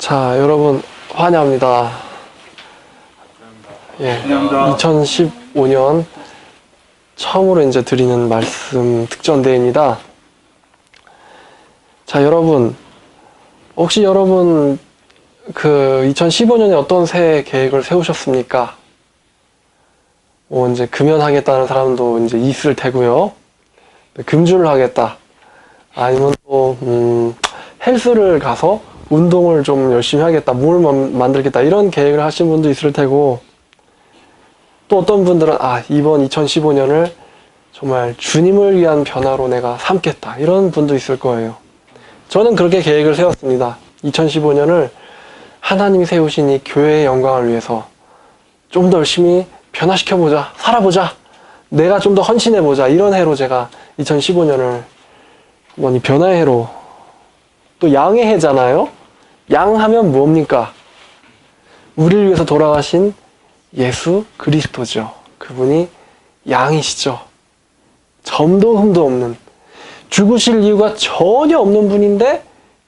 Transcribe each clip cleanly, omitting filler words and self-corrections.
자, 여러분 환영합니다. 예, 2015년 처음으로 이제 드리는 말씀 특전대회입니다. 자, 여러분 혹시 여러분 그 2015년에 어떤 새해 계획을 세우셨습니까? 뭐 이제 금연하겠다는 사람도 이제 있을 테고요. 금주를 하겠다. 아니면 또 헬스를 가서 운동을 좀 열심히 하겠다, 몸을 만들겠다, 이런 계획을 하신 분도 있을 테고, 또 어떤 분들은 이번 2015년을 정말 주님을 위한 변화로 내가 삼겠다, 이런 분도 있을 거예요. 저는 그렇게 계획을 세웠습니다. 2015년을 하나님이 세우신 이 교회의 영광을 위해서 좀 더 열심히 변화시켜보자, 살아보자, 내가 좀 더 헌신해보자, 이런 해로 제가 2015년을 이 변화의 해로, 또 양의 해잖아요. 양 하면 뭡니까? 우리를 위해서 돌아가신 예수 그리스도죠. 그분이 양이시죠. 점도 흠도 없는, 죽으실 이유가 전혀 없는 분인데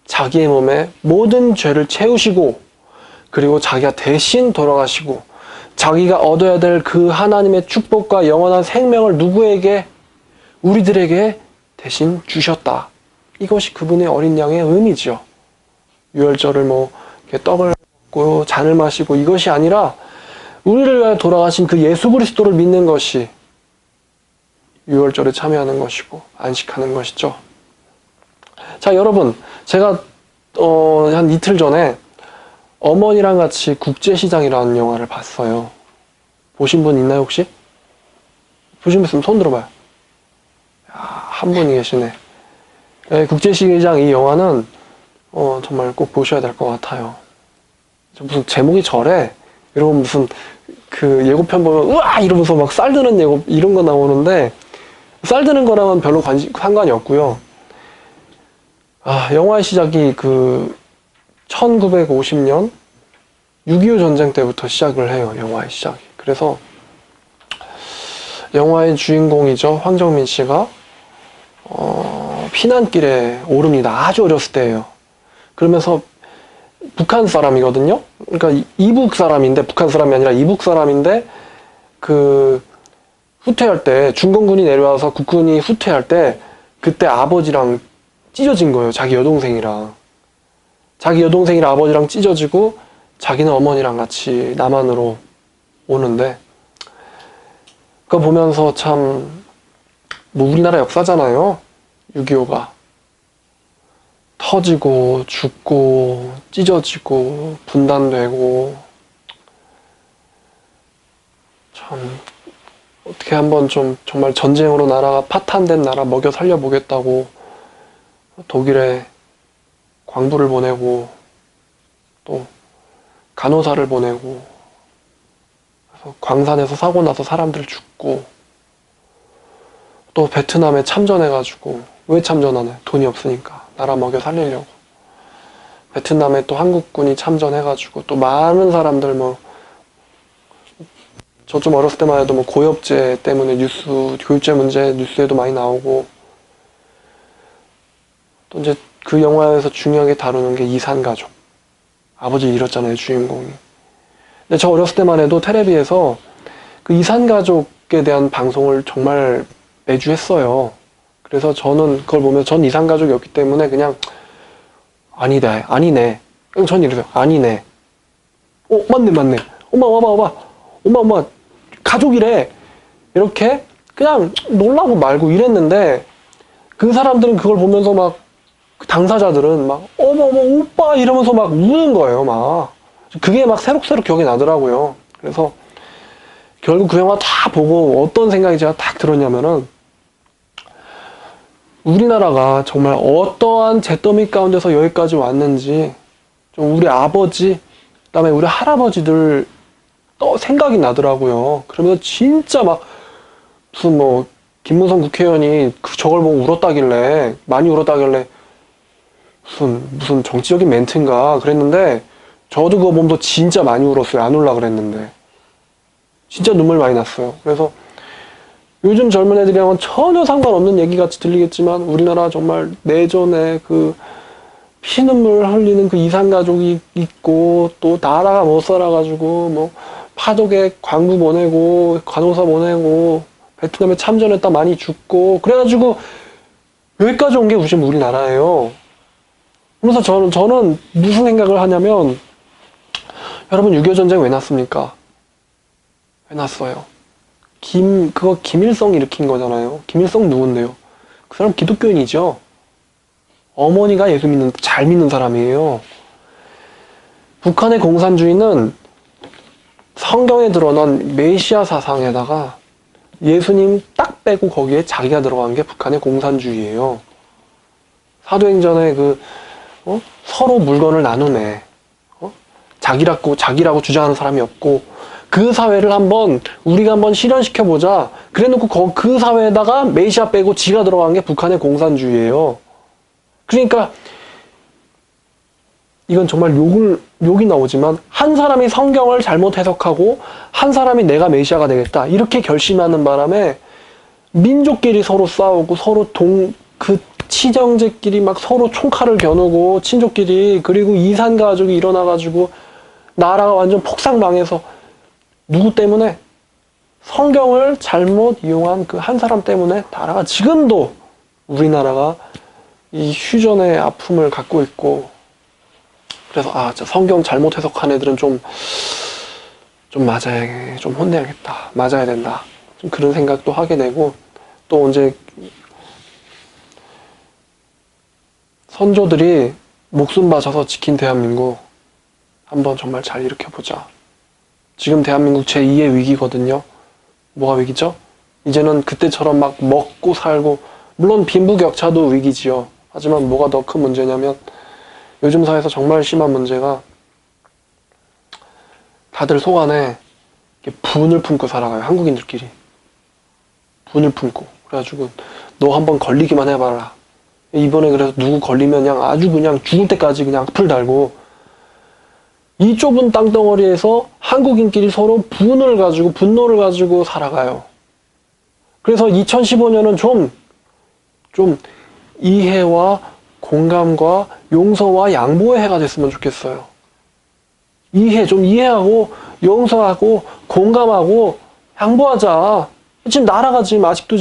자기의 몸에 모든 죄를 채우시고, 그리고 자기가 대신 돌아가시고 자기가 얻어야 될 그 하나님의 축복과 영원한 생명을 누구에게? 우리들에게 대신 주셨다. 이것이 그분의 어린 양의 의미죠. 유월절을 이렇게 떡을 먹고 잔을 마시고 이것이 아니라 우리를 위하여 돌아가신 그 예수 그리스도를 믿는 것이 유월절에 참여하는 것이고 안식하는 것이죠. 자, 여러분, 제가 한 이틀 전에 어머니랑 같이 국제시장이라는 영화를 봤어요. 보신 분 있나요, 혹시? 보신 분 있으면 손 들어봐요. 한 분이 계시네. 네, 국제시장 이 영화는 정말 꼭 보셔야 될 것 같아요. 무슨 제목이 저래? 이러면 무슨 그 예고편 보면 우와! 이러면서 막 쌀드는 예고 이런 거 나오는데, 쌀드는 거랑은 별로 상관이 없고요. 영화의 시작이 1950년 6.25 전쟁 때부터 시작을 해요. 영화의 시작이. 그래서 영화의 주인공이죠. 황정민 씨가 피난길에 오릅니다. 아주 어렸을 때예요. 그러면서 북한 사람이거든요. 그러니까 이북 사람인데, 북한 사람이 아니라 이북 사람인데, 후퇴할 때, 중공군이 내려와서 국군이 후퇴할 때, 그때 아버지랑 찢어진 거예요. 자기 여동생이랑 아버지랑 찢어지고, 자기는 어머니랑 같이 남한으로 오는데, 그거 보면서 참, 우리나라 역사잖아요. 6.25가. 터지고, 죽고, 찢어지고, 분단되고, 참, 어떻게 한번 정말 전쟁으로 나라가 파탄된 나라 먹여 살려보겠다고 독일에 광부를 보내고, 또 간호사를 보내고, 그래서 광산에서 사고 나서 사람들 죽고, 또 베트남에 참전해가지고, 왜 참전하네? 돈이 없으니까. 나라 먹여 살리려고. 베트남에 또 한국군이 참전해가지고, 또 많은 사람들 저 좀 어렸을 때만 해도 고엽제 때문에 교육제 문제 뉴스에도 많이 나오고, 또 이제 그 영화에서 중요하게 다루는 게 이산가족. 아버지 잃었잖아요, 주인공이. 근데 저 어렸을 때만 해도 텔레비에서 그 이산가족에 대한 방송을 정말 매주 했어요. 그래서 저는 그걸 보면서 전 이산가족이었기 때문에 그냥 아니네. 그냥 전 이러세요. 아니네. 맞네. 엄마, 가족이래. 이렇게 그냥 놀라고 말고 이랬는데, 그 사람들은 그걸 보면서 막, 당사자들은 막, 어머, 오빠! 이러면서 막 우는 거예요, 막. 그게 막 새록새록 기억이 나더라고요. 그래서 결국 그 영화 다 보고 어떤 생각이 제가 딱 들었냐면은, 우리나라가 정말 어떠한 잿더미 가운데서 여기까지 왔는지, 좀 우리 아버지, 그다음에 우리 할아버지들 또 생각이 나더라고요. 그러면서 진짜 막 무슨 김무성 국회의원이 저걸 보고 많이 울었다길래 무슨 정치적인 멘트인가 그랬는데, 저도 그거 보면서 진짜 많이 울었어요. 안 울라 그랬는데 진짜 눈물 많이 났어요. 그래서 요즘 젊은 애들이랑은 전혀 상관없는 얘기 같이 들리겠지만, 우리나라 정말 내전의 피눈물 흘리는 그 이산가족이 있고, 또 나라가 못 살아가지고, 뭐, 파독에 광부 보내고, 간호사 보내고, 베트남에 참전했다 많이 죽고, 그래가지고, 여기까지 온 게 우리나라예요. 그래서 저는 무슨 생각을 하냐면, 여러분, 6.25 전쟁 왜 났습니까? 왜 났어요? 그거 김일성 일으킨 거잖아요. 김일성 누군데요? 그 사람 기독교인이죠. 어머니가 예수 잘 믿는 사람이에요. 북한의 공산주의는 성경에 드러난 메시아 사상에다가 예수님 딱 빼고 거기에 자기가 들어간 게 북한의 공산주의예요. 사도행전에 서로 물건을 나누네. 자기라고 주장하는 사람이 없고, 그 사회를 우리가 한번 실현시켜보자. 그래 놓고 그 사회에다가 메시아 빼고 지가 들어간 게 북한의 공산주의예요. 그러니까, 이건 정말 욕이 나오지만, 한 사람이 성경을 잘못 해석하고, 한 사람이 내가 메시아가 되겠다. 이렇게 결심하는 바람에, 민족끼리 서로 싸우고, 서로 친형제끼리 막 서로 총칼을 겨누고, 친족끼리, 그리고 이산가족이 일어나가지고, 나라가 완전 폭삭망해서, 누구 때문에? 성경을 잘못 이용한 그 한 사람 때문에 나라가 지금도 우리나라가 이 휴전의 아픔을 갖고 있고, 그래서 성경 잘못 해석한 애들은 좀 맞아야, 좀 혼내야겠다. 맞아야 된다. 좀 그런 생각도 하게 되고, 또 이제 선조들이 목숨 바쳐서 지킨 대한민국 한번 정말 잘 일으켜보자. 지금 대한민국 제2의 위기거든요. 뭐가 위기죠? 이제는 그때처럼 막 먹고 살고, 물론 빈부격차도 위기지요. 하지만 뭐가 더 큰 문제냐면, 요즘 사회에서 정말 심한 문제가 다들 속 안에 분을 품고 살아가요. 한국인들끼리. 분을 품고. 그래가지고 너 한번 걸리기만 해봐라. 이번에 그래서 누구 걸리면 그냥 아주 그냥 죽을 때까지 그냥 악플 달고, 이 좁은 땅덩어리에서 한국인끼리 서로 분노를 가지고 살아가요. 그래서 2015년은 좀 이해와 공감과 용서와 양보의 해가 됐으면 좋겠어요. 좀 이해하고, 용서하고, 공감하고, 양보하자. 지금 나라가 아직도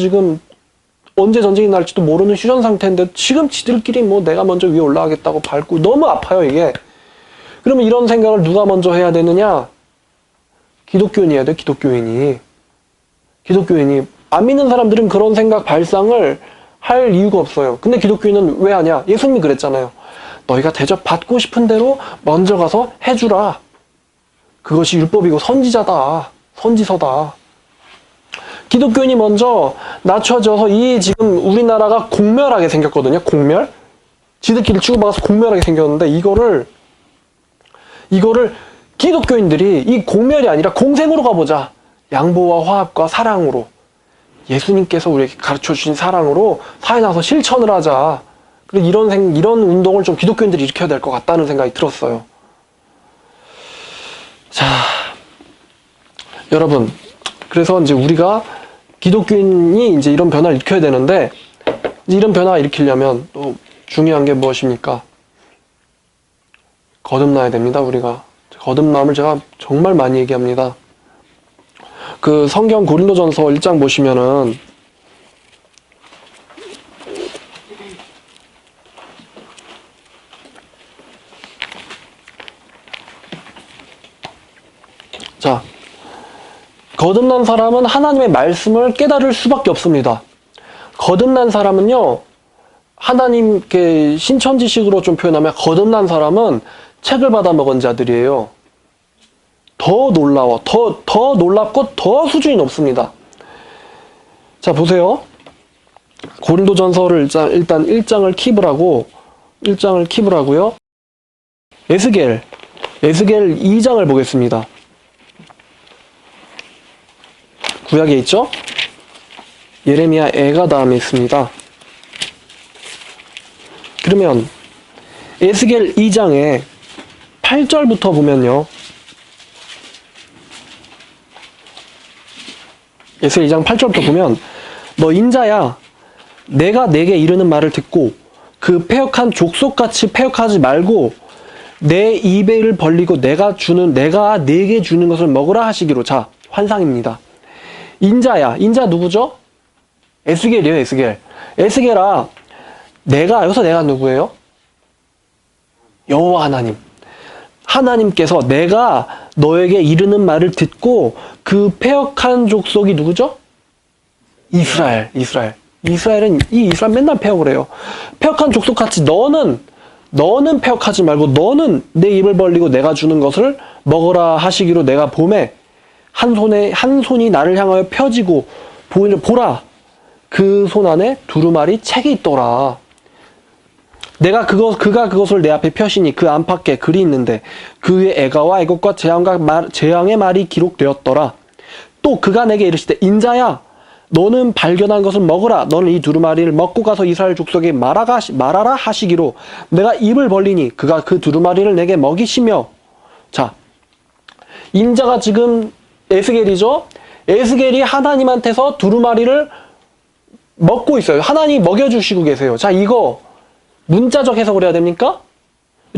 언제 전쟁이 날지도 모르는 휴전 상태인데, 지금 지들끼리 내가 먼저 위에 올라가겠다고 밟고, 너무 아파요, 이게. 그러면 이런 생각을 누가 먼저 해야 되느냐? 기독교인이 해야 돼, 기독교인이. 안 믿는 사람들은 그런 생각 발상을 할 이유가 없어요. 근데 기독교인은 왜 하냐? 예수님이 그랬잖아요. 너희가 대접받고 싶은 대로 먼저 가서 해주라. 그것이 율법이고 선지서다. 기독교인이 먼저 낮춰져서 지금 우리나라가 공멸하게 생겼거든요. 공멸? 지들끼리 치고받아서 공멸하게 생겼는데, 이거를 기독교인들이 이 공멸이 아니라 공생으로 가보자. 양보와 화합과 사랑으로. 예수님께서 우리에게 가르쳐주신 사랑으로 사회 나가서 실천을 하자. 그리고 이런 운동을 좀 기독교인들이 일으켜야 될 것 같다는 생각이 들었어요. 자, 여러분. 그래서 이제 우리가 기독교인이 이제 이런 변화를 일으켜야 되는데, 이런 변화를 일으키려면 또 중요한 게 무엇입니까? 거듭나야 됩니다, 우리가. 거듭남을 제가 정말 많이 얘기합니다. 그 성경 고린도전서 1장 보시면은, 자, 거듭난 사람은 하나님의 말씀을 깨달을 수밖에 없습니다. 거듭난 사람은요, 하나님께 신천지식으로 좀 표현하면, 거듭난 사람은 책을 받아 먹은 자들이에요. 더 놀라워. 더 놀랍고 더 수준이 높습니다. 자, 보세요. 고린도전서를 일단 1장을 킵을 하고요. 에스겔 2장을 보겠습니다. 구약에 있죠? 예레미야 애가 다음에 있습니다. 그러면 에스겔 2장에 8절부터 보면요. 에스겔 2장 8절부터 보면, 너 인자야, 내가 내게 이르는 말을 듣고 그 패역한 족속같이 패역하지 말고 내 입을 벌리고 내가 내게 주는 것을 먹으라 하시기로. 자, 환상입니다. 인자야. 인자 누구죠? 에스겔이에요, 에스겔. 에스겔아, 여기서 내가 누구예요? 여호와 하나님. 하나님께서 내가 너에게 이르는 말을 듣고 그 패역한 족속이 누구죠? 이스라엘. 이스라엘은 이스라엘 맨날 패역을 해요. 패역한 족속같이 너는 패역하지 말고 너는 내 입을 벌리고 내가 주는 것을 먹으라 하시기로. 내가 봄에 한 손이 나를 향하여 펴지고 보라, 그 손 안에 두루마리 책이 있더라. 그가 그것을 내 앞에 펴시니 그 안팎에 글이 있는데 그 위에 애가와 애곡과 재앙의 말이 기록되었더라. 또 그가 내게 이르시되 인자야, 너는 발견한 것을 먹으라. 너는 이 두루마리를 먹고 가서 이스라엘 족속에 말하라 하시기로. 내가 입을 벌리니 그가 그 두루마리를 내게 먹이시며. 자, 인자가 지금 에스겔이죠. 에스겔이 하나님한테서 두루마리를 먹고 있어요. 하나님이 먹여주시고 계세요. 자, 이거 문자적 해석을 해야 됩니까?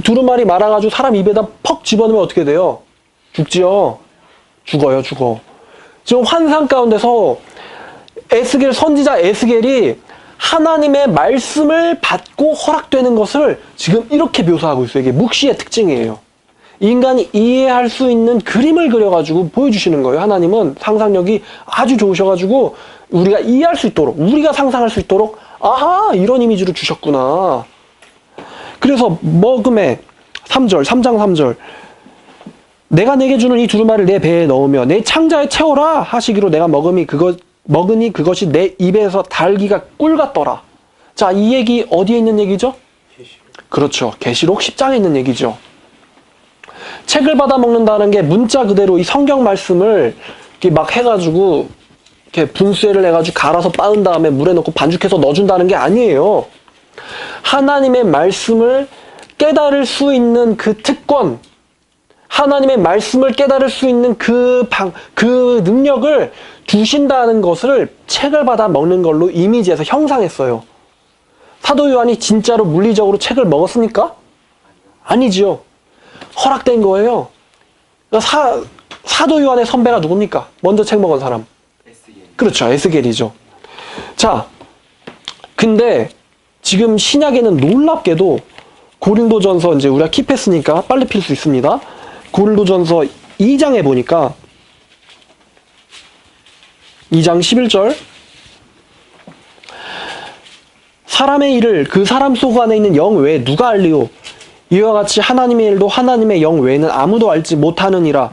두루마리 말아가지고 사람 입에다 퍽 집어넣으면 어떻게 돼요? 죽지요. 죽어요. 지금 환상 가운데서 선지자 에스겔이 하나님의 말씀을 받고 허락되는 것을 지금 이렇게 묘사하고 있어요. 이게 묵시의 특징이에요. 인간이 이해할 수 있는 그림을 그려가지고 보여주시는 거예요. 하나님은 상상력이 아주 좋으셔가지고 우리가 이해할 수 있도록, 우리가 상상할 수 있도록, 아하, 이런 이미지로 주셨구나. 그래서 먹음에 3장 3절 내가 내게 주는 이 두루마리를 내 배에 넣으며 내 창자에 채워라 하시기로. 내가 먹으니 그것이 내 입에서 달기가 꿀 같더라. 자, 이 얘기 어디에 있는 얘기죠? 그렇죠. 계시록 10장에 있는 얘기죠. 책을 받아 먹는다는 게 문자 그대로 이 성경 말씀을 이렇게 막 해가지고 이렇게 분쇄를 해가지고 갈아서 빻은 다음에 물에 넣고 반죽해서 넣어준다는 게 아니에요. 하나님의 말씀을 깨달을 수 있는 그 특권, 하나님의 말씀을 깨달을 수 있는 그 능력을 주신다는 것을 책을 받아 먹는 걸로 이미지에서 형상했어요. 사도 요한이 진짜로 물리적으로 책을 먹었습니까? 아니지요. 허락된 거예요. 사도 요한의 선배가 누굽니까? 먼저 책 먹은 사람. 그렇죠. 에스겔이죠. 자, 근데 지금 신약에는 놀랍게도 고린도전서, 이제 우리가 킵했으니까 빨리 필 수 있습니다. 고린도전서 2장에 보니까 2장 11절 사람의 일을 그 사람 속 안에 있는 영 외에 누가 알리오? 이와 같이 하나님의 일도 하나님의 영 외에는 아무도 알지 못하느니라.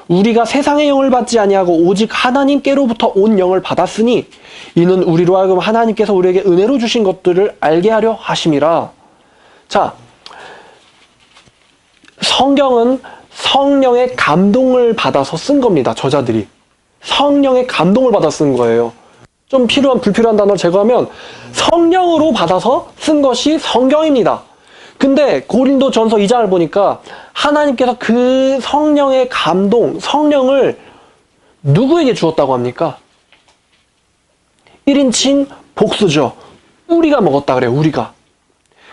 우리가 세상의 영을 받지 아니하고 오직 하나님께로부터 온 영을 받았으니 이는 우리로 하여금 하나님께서 우리에게 은혜로 주신 것들을 알게 하려 하심이라. 자, 성경은 성령의 감동을 받아서 쓴 겁니다. 저자들이. 성령의 감동을 받아 쓴 거예요. 좀 불필요한 단어를 제거하면 성령으로 받아서 쓴 것이 성경입니다. 근데 고린도전서 2장을 보니까 하나님께서 그 성령의 감동, 성령을 누구에게 주었다고 합니까? 1인칭 복수죠. 우리가 먹었다 그래요. 우리가.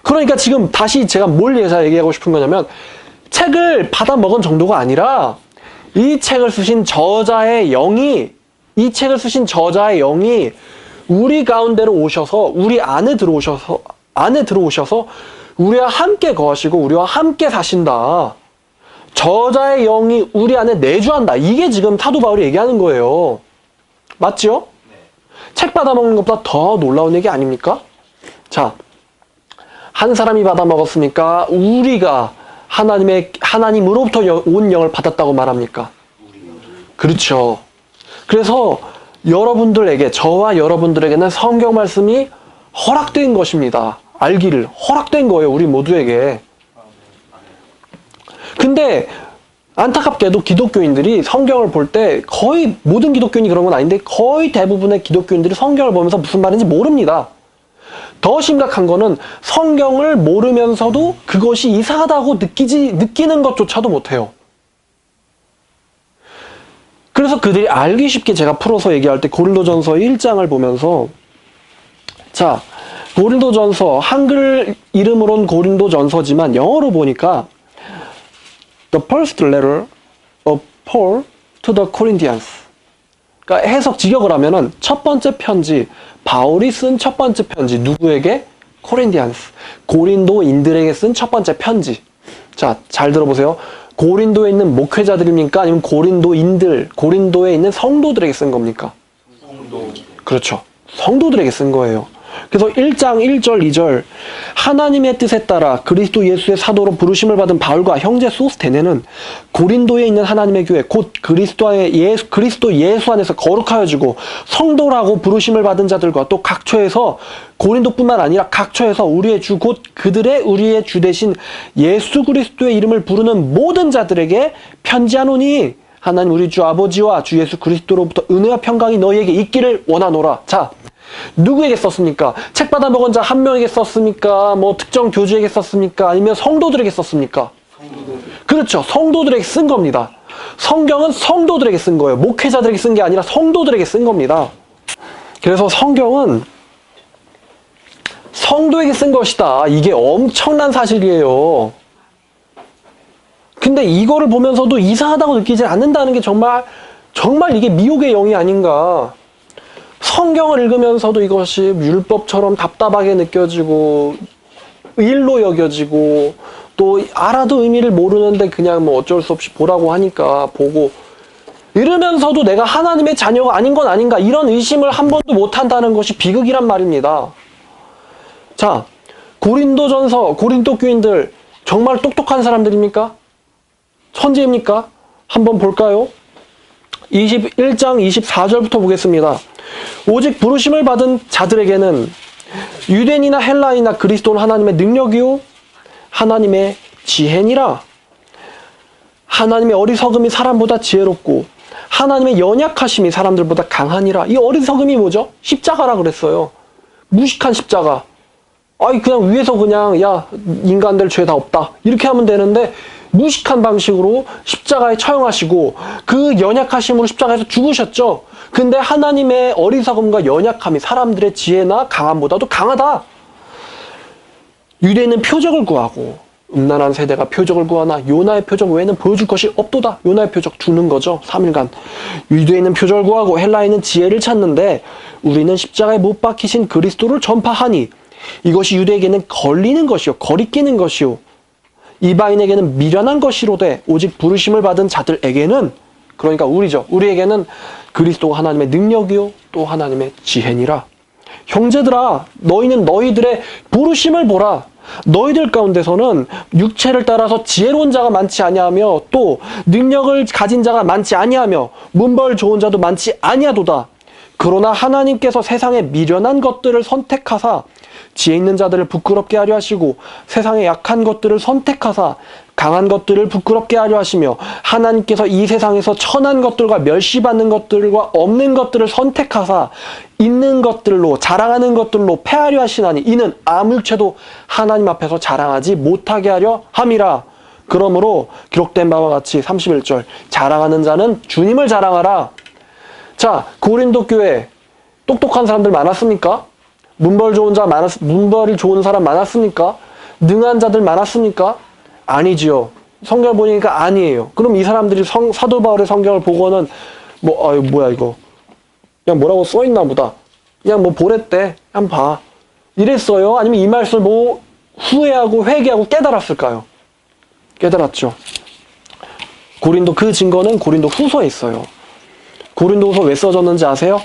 그러니까 지금 다시 제가 뭘 얘기하고 싶은 거냐면 책을 받아 먹은 정도가 아니라 이 책을 쓰신 저자의 영이 우리 가운데로 오셔서 우리 안에 들어오셔서 우리와 함께 거하시고 우리와 함께 사신다. 저자의 영이 우리 안에 내주한다. 이게 지금 사도 바울이 얘기하는 거예요. 맞죠? 네. 책 받아먹는 것보다 더 놀라운 얘기 아닙니까? 자, 한 사람이 받아먹었으니까 우리가 하나님으로부터 온 영을 받았다고 말합니까? 그렇죠. 그래서 저와 여러분들에게는 성경 말씀이 허락된 것입니다. 알기를 허락된 거예요. 우리 모두에게. 근데 안타깝게도 기독교인들이 성경을 볼 때 거의 모든 기독교인이 그런 건 아닌데 거의 대부분의 기독교인들이 성경을 보면서 무슨 말인지 모릅니다. 더 심각한 거는 성경을 모르면서도 그것이 이상하다고 느끼는 것조차도 못해요. 그래서 그들이 알기 쉽게 제가 풀어서 얘기할 때 고린도전서 1장을 보면서 자, 고린도전서, 한글 이름으론 고린도전서지만 영어로 보니까 The first letter of Paul to the Corinthians. 그러니까 해석 직역을 하면은 첫 번째 편지, 바울이 쓴 첫 번째 편지, 누구에게? 코린디안스. 고린도인들에게 쓴 첫 번째 편지. 자, 잘 들어보세요. 고린도에 있는 목회자들입니까? 아니면 고린도인들, 고린도에 있는 성도들에게 쓴 겁니까? 성도. 그렇죠. 성도들에게 쓴 거예요. 그래서 1장 1절 2절 하나님의 뜻에 따라 그리스도 예수의 사도로 부르심을 받은 바울과 형제 소스테네는 고린도에 있는 하나님의 교회 곧 그리스도 예수 안에서 거룩하여지고 성도라고 부르심을 받은 자들과 또 각처에서 고린도뿐만 아니라 각처에서 우리의 주 곧 우리의 주 대신 예수 그리스도의 이름을 부르는 모든 자들에게 편지하노니 하나님 우리 주 아버지와 주 예수 그리스도로부터 은혜와 평강이 너희에게 있기를 원하노라. 자, 누구에게 썼습니까? 책 받아 먹은 자 한 명에게 썼습니까? 뭐 특정 교주에게 썼습니까? 아니면 성도들에게 썼습니까? 성도들. 그렇죠. 성도들에게 쓴 겁니다. 성경은 성도들에게 쓴 거예요. 목회자들에게 쓴 게 아니라 성도들에게 쓴 겁니다. 그래서 성경은 성도에게 쓴 것이다. 이게 엄청난 사실이에요. 근데 이거를 보면서도 이상하다고 느끼지 않는다는 게 정말 이게 미혹의 영이 아닌가. 성경을 읽으면서도 이것이 율법처럼 답답하게 느껴지고 일로 여겨지고 또 알아도 의미를 모르는데 그냥 뭐 어쩔 수 없이 보라고 하니까 보고 이러면서도 내가 하나님의 자녀가 아닌 건 아닌가 이런 의심을 한 번도 못한다는 것이 비극이란 말입니다. 자, 고린도전서, 고린도 교인들 정말 똑똑한 사람들입니까? 천재입니까? 한번 볼까요? 21장 24절부터 보겠습니다. 오직 부르심을 받은 자들에게는 유대인이나 헬라인이나 그리스도는 하나님의 능력이요 하나님의 지혜니라. 하나님의 어리석음이 사람보다 지혜롭고 하나님의 연약하심이 사람들보다 강하니라. 이 어리석음이 뭐죠? 십자가라 그랬어요. 무식한 십자가. 아이 그냥 위에서 그냥 야 인간들 죄 다 없다 이렇게 하면 되는데 무식한 방식으로 십자가에 처형하시고 그 연약하심으로 십자가에서 죽으셨죠. 근데 하나님의 어리석음과 연약함이 사람들의 지혜나 강함보다도 강하다. 유대인은 표적을 구하고 음란한 세대가 표적을 구하나 요나의 표적 외에는 보여줄 것이 없도다. 요나의 표적 주는 거죠. 3일간. 유대인은 표적을 구하고 헬라인은 지혜를 찾는데 우리는 십자가에 못 박히신 그리스도를 전파하니 이것이 유대에게는 걸리는 것이요 거리끼는 것이요 이방인에게는 미련한 것이로되 오직 부르심을 받은 자들에게는 그러니까 우리에게는 그리스도가 하나님의 능력이요 또 하나님의 지혜니라. 형제들아 너희는 너희들의 부르심을 보라. 너희들 가운데서는 육체를 따라서 지혜로운 자가 많지 아니하며 또 능력을 가진 자가 많지 아니하며 문벌 좋은 자도 많지 아니하도다. 그러나 하나님께서 세상에 미련한 것들을 선택하사 지혜 있는 자들을 부끄럽게 하려 하시고 세상의 약한 것들을 선택하사 강한 것들을 부끄럽게 하려 하시며 하나님께서 이 세상에서 천한 것들과 멸시받는 것들과 없는 것들을 선택하사 있는 것들로 자랑하는 것들로 패하려 하시나니 이는 아무 육체도 하나님 앞에서 자랑하지 못하게 하려 함이라. 그러므로 기록된 바와 같이 31절 자랑하는 자는 주님을 자랑하라. 자, 고린도 교회 똑똑한 사람들 많았습니까? 문벌이 좋은 사람 많았습니까? 능한 자들 많았습니까? 아니지요. 성경을 보니까 아니에요. 그럼 이 사람들이 사도 바울의 성경을 보고는 뭐야 이거 그냥 뭐라고 써있나 보다. 그냥 뭐 보랬대. 한번 봐. 이랬어요? 아니면 이 말씀을 뭐 후회하고 회개하고 깨달았을까요? 깨달았죠. 고린도 그 증거는 고린도 후서에 있어요. 고린도후서 왜 써졌는지 아세요?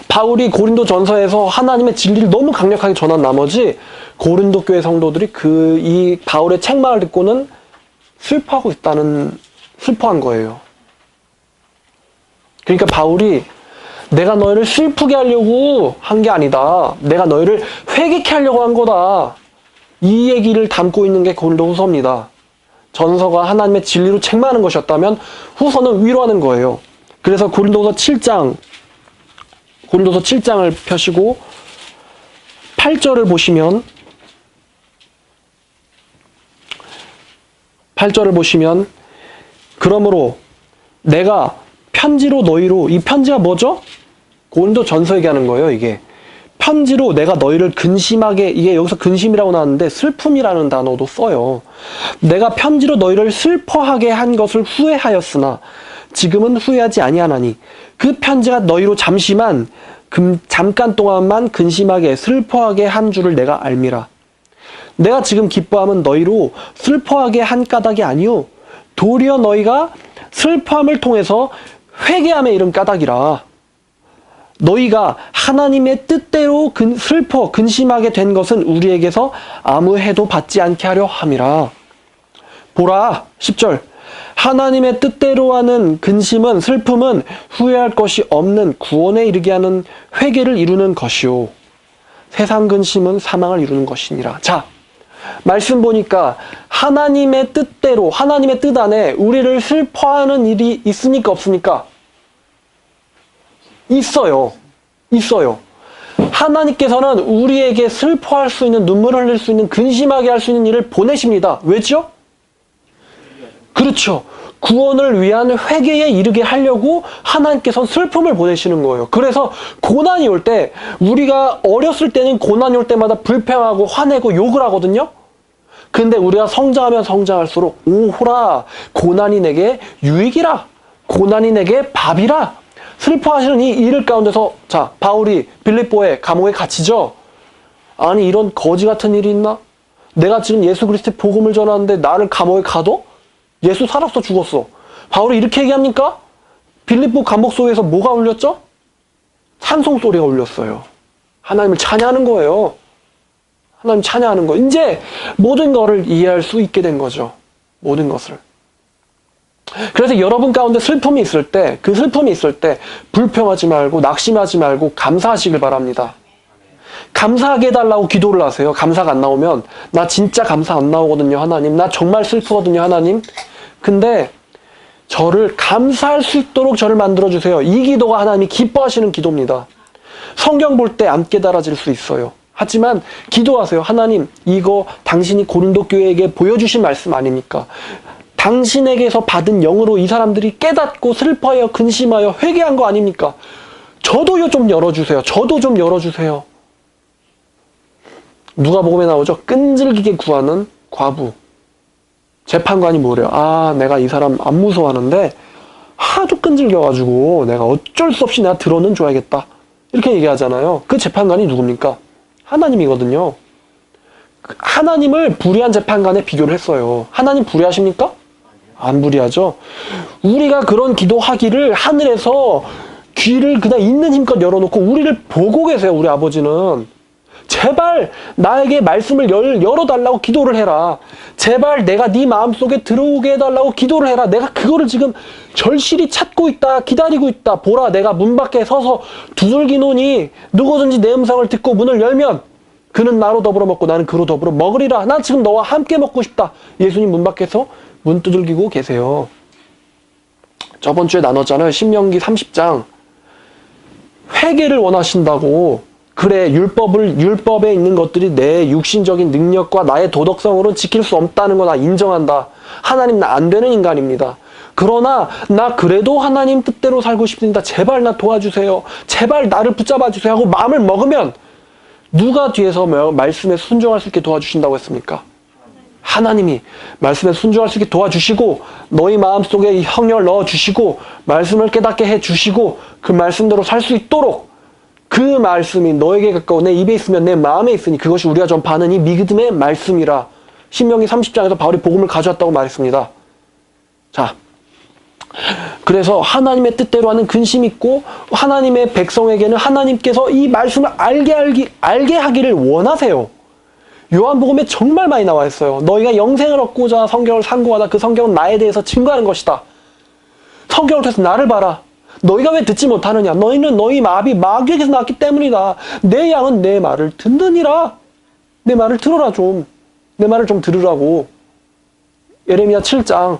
바울이 고린도 전서에서 하나님의 진리를 너무 강력하게 전한 나머지 고린도 교회 성도들이 이 바울의 책망을 듣고는 슬퍼한 거예요. 그러니까 바울이 내가 너희를 슬프게 하려고 한 게 아니다. 내가 너희를 회개케 하려고 한 거다. 이 얘기를 담고 있는 게 고린도 후서입니다. 전서가 하나님의 진리로 책망하는 것이었다면 후서는 위로하는 거예요. 그래서 고린도서 7장을 펴시고 8절을 보시면 그러므로 내가 편지로 너희로 이 편지가 뭐죠? 고린도 전서 얘기하는 거예요. 이게 편지로 내가 너희를 근심하게, 이게 여기서 근심이라고 나왔는데 슬픔이라는 단어도 써요. 내가 편지로 너희를 슬퍼하게 한 것을 후회하였으나 지금은 후회하지 아니하나니 그 편지가 너희로 잠깐 동안만 근심하게 슬퍼하게 한 줄을 내가 알미라. 내가 지금 기뻐함은 너희로 슬퍼하게 한 까닭이 아니요 도리어 너희가 슬퍼함을 통해서 회개함에 이른 까닭이라. 너희가 하나님의 뜻대로 근심하게 된 것은 우리에게서 아무 해도 받지 않게 하려 함이라. 보라 10절 하나님의 뜻대로 하는 근심은 슬픔은 후회할 것이 없는 구원에 이르게 하는 회개를 이루는 것이요 세상 근심은 사망을 이루는 것이니라. 자, 말씀 보니까 하나님의 뜻대로, 하나님의 뜻 안에 우리를 슬퍼하는 일이 있습니까 없습니까? 있어요. 하나님께서는 우리에게 슬퍼할 수 있는, 눈물을 흘릴 수 있는, 근심하게 할 수 있는 일을 보내십니다. 왜죠? 그렇죠. 구원을 위한 회개에 이르게 하려고 하나님께서는 슬픔을 보내시는 거예요. 그래서 고난이 올 때, 우리가 어렸을 때는 고난이 올 때마다 불평하고 화내고 욕을 하거든요. 근데 우리가 성장하면 성장할수록 오호라 고난이 내게 유익이라, 고난이 내게 밥이라, 슬퍼하시는 이 일 가운데서, 자, 바울이 빌립보에 감옥에 갇히죠. 아니 이런 거지 같은 일이 있나? 내가 지금 예수 그리스도의 복음을 전하는데 나를 감옥에 가둬? 예수 살았어 죽었어. 바울이 이렇게 얘기합니까? 빌립보 감옥 속에서 뭐가 울렸죠? 찬송 소리가 울렸어요. 하나님을 찬양하는 거예요. 하나님 찬양하는 거. 이제 모든 거를 이해할 수 있게 된 거죠. 모든 것을. 그래서 여러분 가운데 슬픔이 있을 때, 그 슬픔이 있을 때 불평하지 말고 낙심하지 말고 감사하시길 바랍니다. 감사하게 해달라고 기도를 하세요. 감사가 안 나오면 나 진짜 감사 안 나오거든요 하나님. 나 정말 슬프거든요 하나님. 근데 저를 감사할 수 있도록 저를 만들어주세요. 이 기도가 하나님이 기뻐하시는 기도입니다. 성경 볼 때 안 깨달아질 수 있어요. 하지만 기도하세요. 하나님 이거 당신이 고린도 교회에게 보여주신 말씀 아닙니까? 당신에게서 받은 영으로 이 사람들이 깨닫고 슬퍼하여 근심하여 회개한 거 아닙니까? 저도요 좀 열어주세요. 저도 좀 열어주세요. 누가복음에 나오죠. 끈질기게 구하는 과부. 재판관이 뭐래요? 아 내가 이 사람 안 무서워하는데 하도 끈질겨가지고 내가 어쩔 수 없이 내가 들어는 줘야겠다. 이렇게 얘기하잖아요. 그 재판관이 누굽니까? 하나님이거든요. 하나님을 불의한 재판관에 비교를 했어요. 하나님 불의하십니까? 안 불의하죠. 우리가 그런 기도하기를 하늘에서 귀를 그냥 있는 힘껏 열어놓고 우리를 보고 계세요. 우리 아버지는. 제발 나에게 말씀을 열어달라고 기도를 해라. 제발 내가 네 마음속에 들어오게 해달라고 기도를 해라. 내가 그거를 지금 절실히 찾고 있다. 기다리고 있다. 보라 내가 문 밖에 서서 두들기노니 누구든지 내 음성을 듣고 문을 열면 그는 나로 더불어 먹고 나는 그로 더불어 먹으리라. 난 지금 너와 함께 먹고 싶다. 예수님 문 밖에서 문 두들기고 계세요. 저번 주에 나눴잖아요. 신명기 30장. 회개를 원하신다고. 그래 율법에 있는 것들이 내 육신적인 능력과 나의 도덕성으로는 지킬 수 없다는 거 나 인정한다. 하나님 나 안 되는 인간입니다. 그러나 나 그래도 하나님 뜻대로 살고 싶습니다. 제발 나 도와주세요. 제발 나를 붙잡아 주세요 하고 마음을 먹으면 누가 뒤에서 말씀에 순종할 수 있게 도와주신다고 했습니까? 하나님이 말씀에 순종할 수 있게 도와주시고 너희 마음속에 형렬 넣어주시고 말씀을 깨닫게 해주시고 그 말씀대로 살 수 있도록 그 말씀이 너에게 가까워 내 입에 있으면 내 마음에 있으니 그것이 우리가 전파하는 이 믿음의 말씀이라. 신명기 30장에서 바울이 복음을 가져왔다고 말했습니다. 자, 그래서 하나님의 뜻대로 하는 근심이 있고 하나님의 백성에게는 하나님께서 이 말씀을 알게 하기를 원하세요. 요한복음에 정말 많이 나와 있어요. 너희가 영생을 얻고자 성경을 상고하다 그 성경은 나에 대해서 증거하는 것이다. 성경을 통해서 나를 봐라. 너희가 왜 듣지 못하느냐? 너희는 너희 마귀 마귀에게서 나왔기 때문이다. 내 양은 내 말을 듣느니라. 내 말을 들어라 좀. 내 말을 좀 들으라고. 예레미야 7장.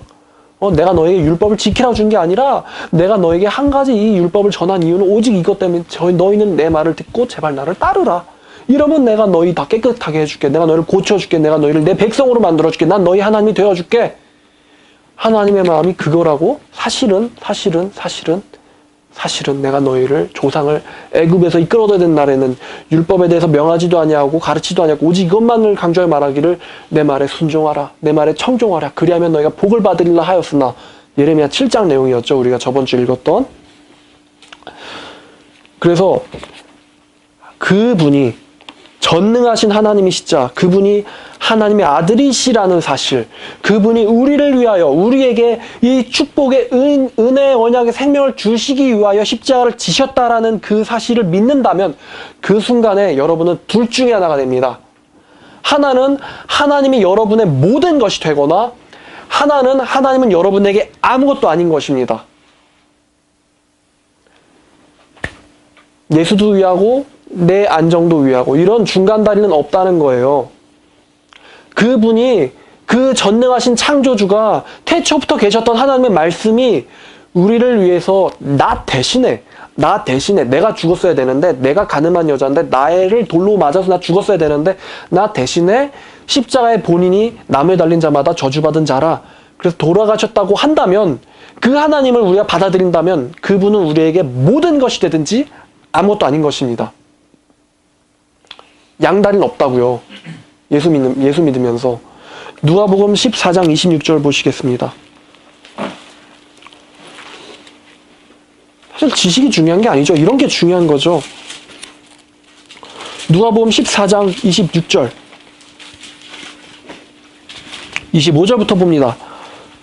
내가 너에게 율법을 지키라고 준 게 아니라 내가 너에게 한 가지 이 율법을 전한 이유는 오직 이것 때문에 너희는 내 말을 듣고 제발 나를 따르라. 이러면 내가 너희 다 깨끗하게 해줄게. 내가 너희를 고쳐줄게. 내가 너희를 내 백성으로 만들어줄게. 난 너희 하나님이 되어줄게. 하나님의 마음이 그거라고 사실은 사실은 내가 너희를 조상을 애굽에서 이끌어내는 날에는 율법에 대해서 명하지도 아니하고 가르치지도 아니하고 오직 이것만을 강조하여 말하기를 내 말에 순종하라, 내 말에 청종하라, 그리하면 너희가 복을 받으리라 하였으나. 예레미야 7장 내용이었죠. 우리가 저번 주 읽었던. 그래서 그분이 전능하신 하나님이시자, 그분이 하나님의 아들이시라는 사실, 그분이 우리를 위하여, 우리에게 이 축복의 은혜의 언약의 생명을 주시기 위하여 십자가를 지셨다라는 그 사실을 믿는다면 그 순간에 여러분은 둘 중에 하나가 됩니다. 하나는 하나님이 여러분의 모든 것이 되거나, 하나는 하나님은 여러분에게 아무것도 아닌 것입니다. 예수도 위하고 내 안정도 위하고 이런 중간 다리는 없다는 거예요. 그분이, 그 전능하신 창조주가 태초부터 계셨던 하나님의 말씀이 우리를 위해서 나 대신에 내가 죽었어야 되는데, 내가 가늠한 여자인데 나를 돌로 맞아서 나 죽었어야 되는데 나 대신에 십자가에 본인이 나무에 달린 자마다 저주받은 자라, 그래서 돌아가셨다고 한다면, 그 하나님을 우리가 받아들인다면 그분은 우리에게 모든 것이 되든지 아무것도 아닌 것입니다. 양다리는 없다고요. 예수 믿으면서. 누가복음 14장 26절 보시겠습니다. 사실 지식이 중요한 게 아니죠. 이런 게 중요한 거죠. 누가복음 14장 26절 25절부터 봅니다.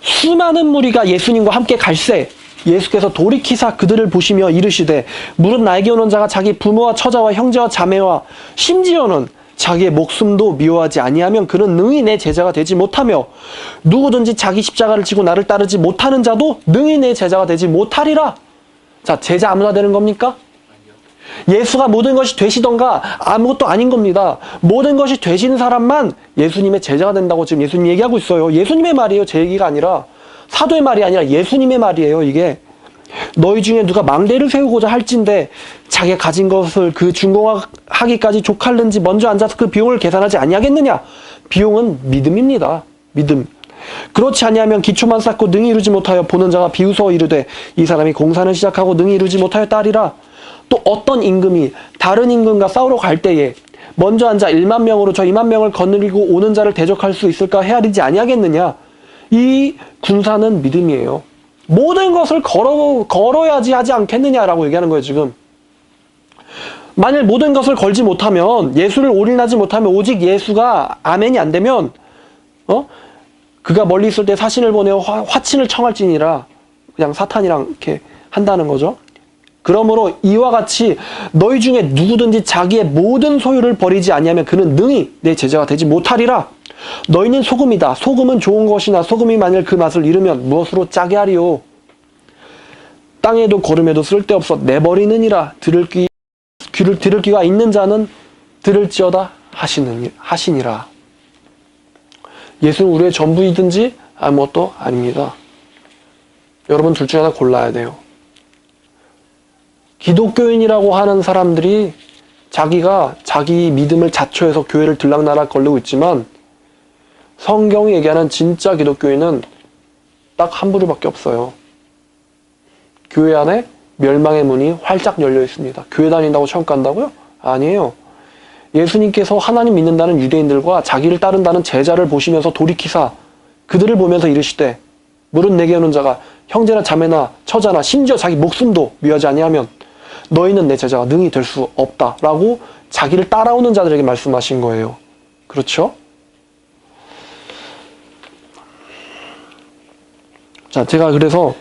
수많은 무리가 예수님과 함께 갈새 예수께서 돌이키사 그들을 보시며 이르시되, 무릇 나에게 오는 자가 자기 부모와 처자와 형제와 자매와 심지어는 자기의 목숨도 미워하지 아니하면 그는 능히 내 제자가 되지 못하며, 누구든지 자기 십자가를 지고 나를 따르지 못하는 자도 능히 내 제자가 되지 못하리라. 자, 제자 아무나 되는 겁니까? 예수가 모든 것이 되시던가 아무것도 아닌 겁니다. 모든 것이 되신 사람만 예수님의 제자가 된다고 지금 예수님 얘기하고 있어요. 예수님의 말이에요. 제 얘기가 아니라, 사도의 말이 아니라 예수님의 말이에요. 이게 너희 중에 누가 망대를 세우고자 할진대 자기가 가진 것을 그 준공하기까지 족할는지 먼저 앉아서 그 비용을 계산하지 아니하겠느냐. 비용은 믿음입니다. 믿음. 그렇지 아니하면 기초만 쌓고 능히 이루지 못하여 보는 자가 비웃어 이르되 이 사람이 공사는 시작하고 능히 이루지 못하였다리라. 또 어떤 임금이 다른 임금과 싸우러 갈 때에 먼저 앉아 1만 명으로 저 2만 명을 거느리고 오는 자를 대적할 수 있을까 헤아리지 아니하겠느냐. 이 군사는 믿음이에요. 모든 것을 걸어야지 하지 않겠느냐라고 얘기하는 거예요, 지금. 만일 모든 것을 걸지 못하면, 예수를 올인하지 못하면, 오직 예수가 아멘이 안 되면, 그가 멀리 있을 때 사신을 보내어 화친을 청할지니라, 그냥 사탄이랑 이렇게 한다는 거죠. 그러므로 이와 같이 너희 중에 누구든지 자기의 모든 소유를 버리지 아니하면 그는 능히 내 제자가 되지 못하리라. 너희는 소금이다. 소금은 좋은 것이나 소금이 만일 그 맛을 잃으면 무엇으로 짜게 하리요. 땅에도 거름에도 쓸데없어 내버리느니라. 들을 귀가 있는 자는 들을지어다 하시니라. 예수는 우리의 전부이든지 아무것도 아닙니다. 여러분 둘 중에 하나 골라야 돼요. 기독교인이라고 하는 사람들이 자기가 자기 믿음을 자초해서 교회를 들락날락 거리고 있지만, 성경이 얘기하는 진짜 기독교인은 딱 한 부류밖에 없어요. 교회 안에 멸망의 문이 활짝 열려 있습니다. 교회 다닌다고 천국 간다고요? 아니에요. 예수님께서 하나님 믿는다는 유대인들과 자기를 따른다는 제자를 보시면서 돌이키사 그들을 보면서 이르시되, 무릇 내게 오는 자가 형제나 자매나 처자나 심지어 자기 목숨도 미워하지 아니하면 너희는 내 제자가 능히 될 수 없다라고 자기를 따라오는 자들에게 말씀하신 거예요. 그렇죠? 자, 제가 그래서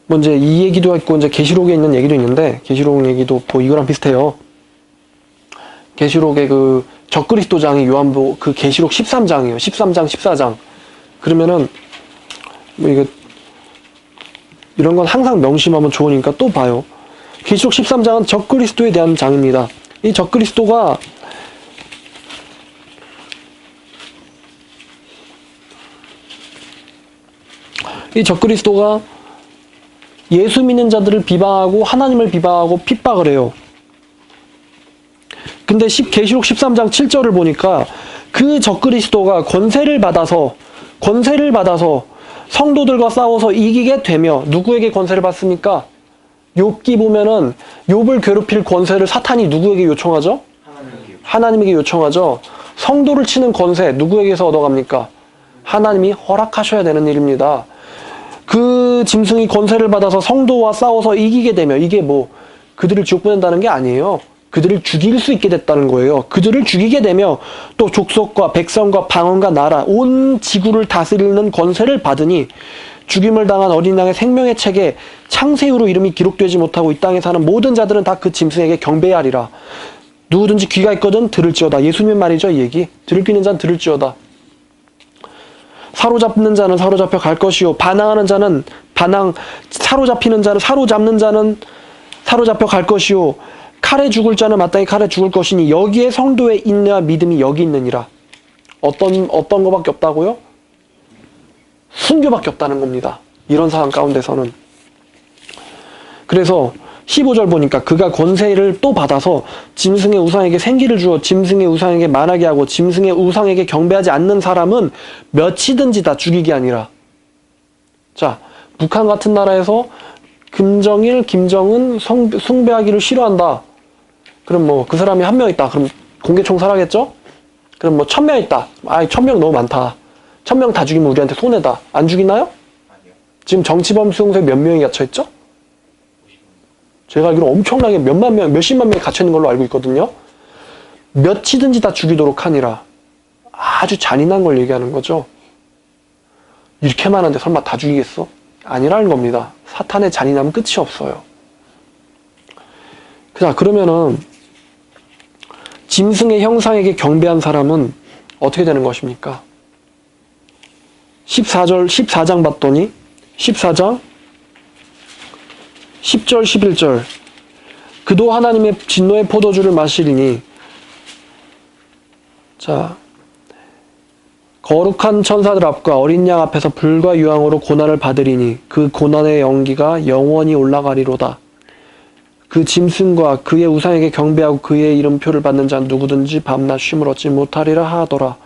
먼저 이 얘기도 있고 이제 계시록에 있는 얘기도 있는데, 계시록 얘기도 이거랑 비슷해요. 계시록의 그 적그리스도장이 요한복 그 계시록 13장이에요. 13장, 14장. 그러면은 뭐 이거 이런 건 항상 명심하면 좋으니까 또 봐요. 계시록 13장은 적그리스도에 대한 장입니다. 이 적그리스도가 예수 믿는 자들을 비방하고 하나님을 비방하고 핍박을 해요. 근데 계시록 13장 7절을 보니까 그 적그리스도가 권세를 받아서 성도들과 싸워서 이기게 되며 누구에게 권세를 받습니까? 욥기 보면은 욥을 괴롭힐 권세를 사탄이 누구에게 요청하죠? 하나님에게 요청하죠. 성도를 치는 권세 누구에게서 얻어갑니까? 하나님이 허락하셔야 되는 일입니다. 그 짐승이 권세를 받아서 성도와 싸워서 이기게 되며 이게 뭐 그들을 지옥 보낸다는 게 아니에요. 그들을 죽일 수 있게 됐다는 거예요. 그들을 죽이게 되며 또 족속과 백성과 방언과 나라 온 지구를 다스리는 권세를 받으니 죽임을 당한 어린 양의 생명의 책에 창세 이후로 이름이 기록되지 못하고 이 땅에 사는 모든 자들은 다 그 짐승에게 경배하리라. 누구든지 귀가 있거든 들을지어다. 예수님의 말이죠, 이 얘기. 들을 귀 있는 자는 들을지어다. 사로잡는 자는 사로잡혀 갈 것이요 반항하는 자는 사로잡히는 자는 사로잡는 자는 사로잡혀 갈 것이요 칼에 죽을 자는 마땅히 칼에 죽을 것이니 여기에 성도의 인내와 믿음이 여기 있느니라. 어떤 거밖에 없다고요? 순교밖에 없다는 겁니다. 이런 상황 가운데서는. 그래서 15절 보니까 그가 권세를 또 받아서 짐승의 우상에게 생기를 주어 짐승의 우상에게 만하게 하고 짐승의 우상에게 경배하지 않는 사람은 몇이든지 다 죽이게 하니라. 자, 북한 같은 나라에서 김정일, 김정은 숭배하기를 싫어한다. 그럼 뭐 그 사람이 한 명 있다. 그럼 공개 총살하겠죠? 그럼 뭐 1000명 있다. 1000명 너무 많다. 1000명 다 죽이면 우리한테 손해다. 안 죽이나요? 아니요. 지금 정치범 수용소에 몇 명이 갇혀있죠? 제가 알기로 엄청나게 몇만 명, 몇십만 명이 갇혀있는 걸로 알고 있거든요. 몇이든지 다 죽이도록 하니라. 아주 잔인한 걸 얘기하는 거죠. 이렇게 많은데 설마 다 죽이겠어? 아니라는 겁니다. 사탄의 잔인함은 끝이 없어요. 자, 그러면은 짐승의 형상에게 경배한 사람은 어떻게 되는 것입니까? 14장 봤더니 14장 10절 11절 그도 하나님의 진노의 포도주를 마시리니 자 거룩한 천사들 앞과 어린 양 앞에서 불과 유황으로 고난을 받으리니 그 고난의 연기가 영원히 올라가리로다. 그 짐승과 그의 우상에게 경배하고 그의 이름표를 받는 자는 누구든지 밤낮 쉼을 얻지 못하리라 하더라.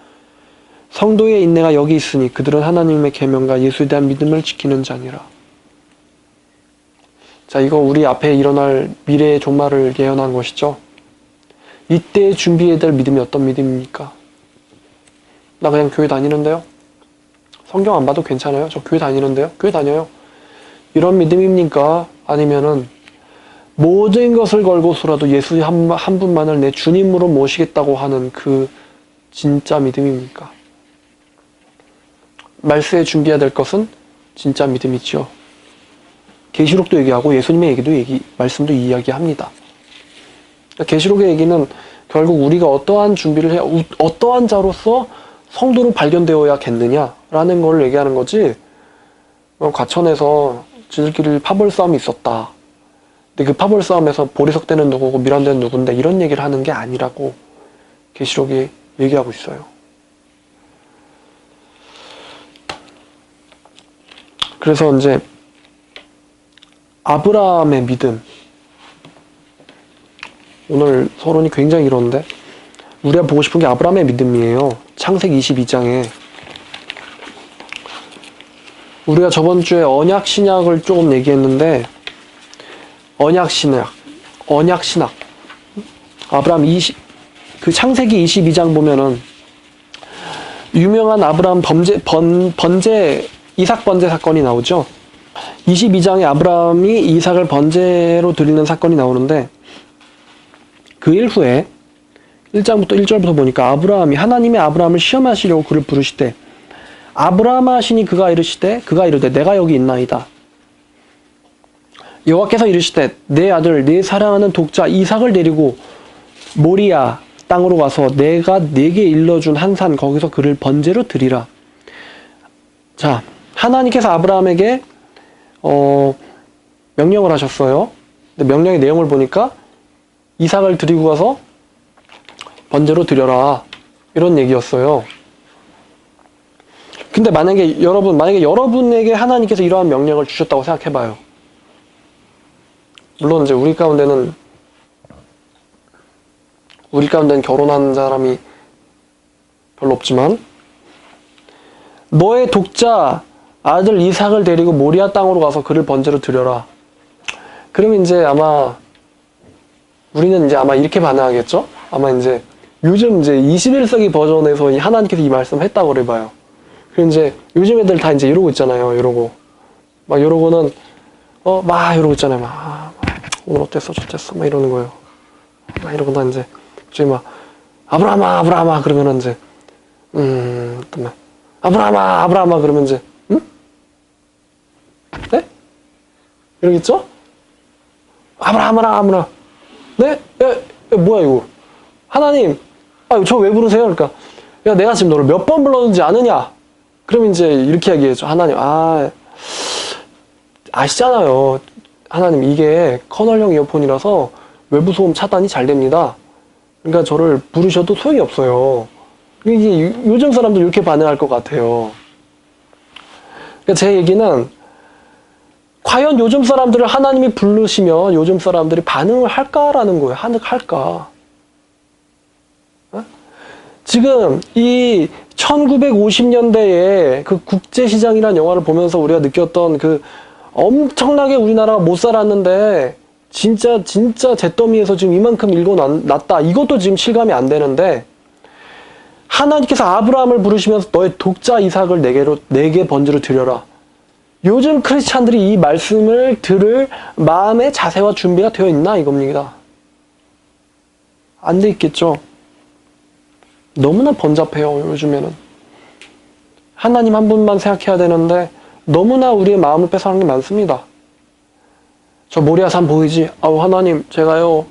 성도의 인내가 여기 있으니 그들은 하나님의 계명과 예수에 대한 믿음을 지키는 자니라. 자, 이거 우리 앞에 일어날 미래의 종말을 예언한 것이죠. 이때 준비해야 될 믿음이 어떤 믿음입니까? 나 그냥 교회 다니는데요? 성경 안 봐도 괜찮아요? 저 교회 다니는데요? 교회 다녀요. 이런 믿음입니까? 아니면은 모든 것을 걸고서라도 예수 한 분만을 내 주님으로 모시겠다고 하는 그 진짜 믿음입니까? 말세에 준비해야 될 것은 진짜 믿음이죠. 계시록도 얘기하고 예수님의 얘기도 말씀도 이야기합니다. 계시록의 얘기는 결국 우리가 어떠한 준비를 해야 어떠한 자로서 성도로 발견되어야겠느냐라는 걸 얘기하는 거지. 과천에서 지들끼리 파벌 싸움이 있었다. 근데 그 파벌 싸움에서 보리석대는 누구고 미란대는 누군데 이런 얘기를 하는 게 아니라고 계시록이 얘기하고 있어요. 그래서 이제 아브라함의 믿음, 오늘 서론이 굉장히 이런데 우리가 보고 싶은 게 아브라함의 믿음이에요. 창세기 22장에 우리가 저번 주에 언약 신약을 조금 얘기했는데 언약 신약 아브라함 그 창세기 22장 보면은 유명한 아브라함 이삭 번제 사건이 나오죠. 22장에 아브라함이 이삭을 번제로 드리는 사건이 나오는데 그 일 후에 1장부터 1절부터 보니까 하나님이 아브라함을 시험하시려고 그를 부르시되 아브라함아 하시니 그가 이르되 내가 여기 있나이다. 여호와께서 이르시되 내 아들 내 사랑하는 독자 이삭을 데리고 모리아 땅으로 가서 내가 네게 일러준 한 산 거기서 그를 번제로 드리라. 자, 하나님께서 아브라함에게 명령을 하셨어요. 근데 명령의 내용을 보니까 이삭을 드리고 가서 번제로 드려라. 이런 얘기였어요. 근데 만약에 여러분에게 하나님께서 이러한 명령을 주셨다고 생각해봐요. 물론 이제 우리 가운데는 결혼한 사람이 별로 없지만 너의 독자 아들 이삭을 데리고 모리아 땅으로 가서 그를 번제로 드려라. 그러면 이제 아마 우리는 이제 아마 이렇게 반응하겠죠? 아마 이제 요즘 이제 21세기 버전에서 하나님께서 이 말씀 했다고 그래봐요. 그리고 이제 요즘 애들 다 이제 이러고 있잖아요. 이러고. 막 이러고는, 막 이러고 있잖아요. 막, 오늘 어땠어? 저땠어? 막 이러는 거예요. 막 이러고는 이제, 저기 막, 아브라함아, 그러면 이제, 또 막, 아브라함아, 그러면 이제, 응? 네? 이러겠죠? 아브라함아. 네? 야, 뭐야, 이거? 하나님, 저 왜 부르세요? 그러니까, 야, 내가 지금 너를 몇 번 불렀는지 아느냐? 그러면 이제 이렇게 얘기해줘. 하나님, 아시잖아요. 하나님, 이게 커널형 이어폰이라서 외부 소음 차단이 잘 됩니다. 그러니까 저를 부르셔도 소용이 없어요. 이게 요즘 사람들 이렇게 반응할 것 같아요. 그러니까 제 얘기는, 과연 요즘 사람들을 하나님이 부르시면 요즘 사람들이 반응을 할까라는 거예요. 할까? 지금 이 1950년대에 그 국제시장이라는 영화를 보면서 우리가 느꼈던 그 엄청나게 우리나라가 못 살았는데 진짜 잿더미에서 지금 이만큼 일궈놨다. 이것도 지금 실감이 안 되는데 하나님께서 아브라함을 부르시면서 너의 독자 이삭을 내게 번제로 드려라. 요즘 크리스찬들이 이 말씀을 들을 마음의 자세와 준비가 되어 있나 이겁니다. 안 돼 있겠죠. 너무나 번잡해요. 요즘에는. 하나님 한 분만 생각해야 되는데 너무나 우리의 마음을 뺏어가는 게 많습니다. 저 모리아산 보이지? 하나님 제가요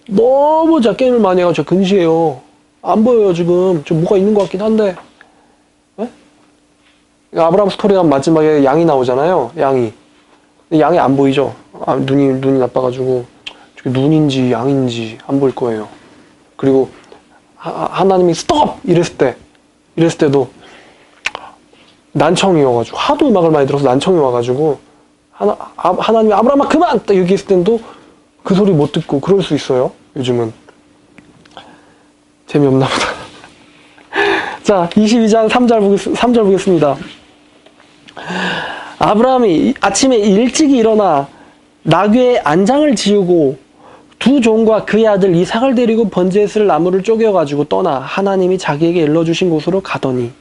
너무 게임을 많이 해가지고 저 근시해요. 안 보여요 지금. 좀 뭐가 있는 것 같긴 한데. 네? 아브라함 스토리 한 마지막에 양이 나오잖아요. 양이 안 보이죠? 눈이 나빠가지고 저게 눈인지 양인지 안 보일 거예요. 그리고 하나님이 스톱! 이랬을 때도 난청이 와가지고 하도 음악을 많이 들어서 난청이 와가지고 하나님이 아브라함아 그만! 딱 여기 있을 때도 그 소리 못 듣고 그럴 수 있어요. 요즘은 재미없나 보다. 자 22장 3절 보겠습니다. 아브라함이 아침에 일찍 일어나 나귀의 안장을 지우고 두 종과 그의 아들 이삭을 데리고 번제에 쓸 나무를 쪼개가지고 떠나 하나님이 자기에게 일러주신 곳으로 가더니.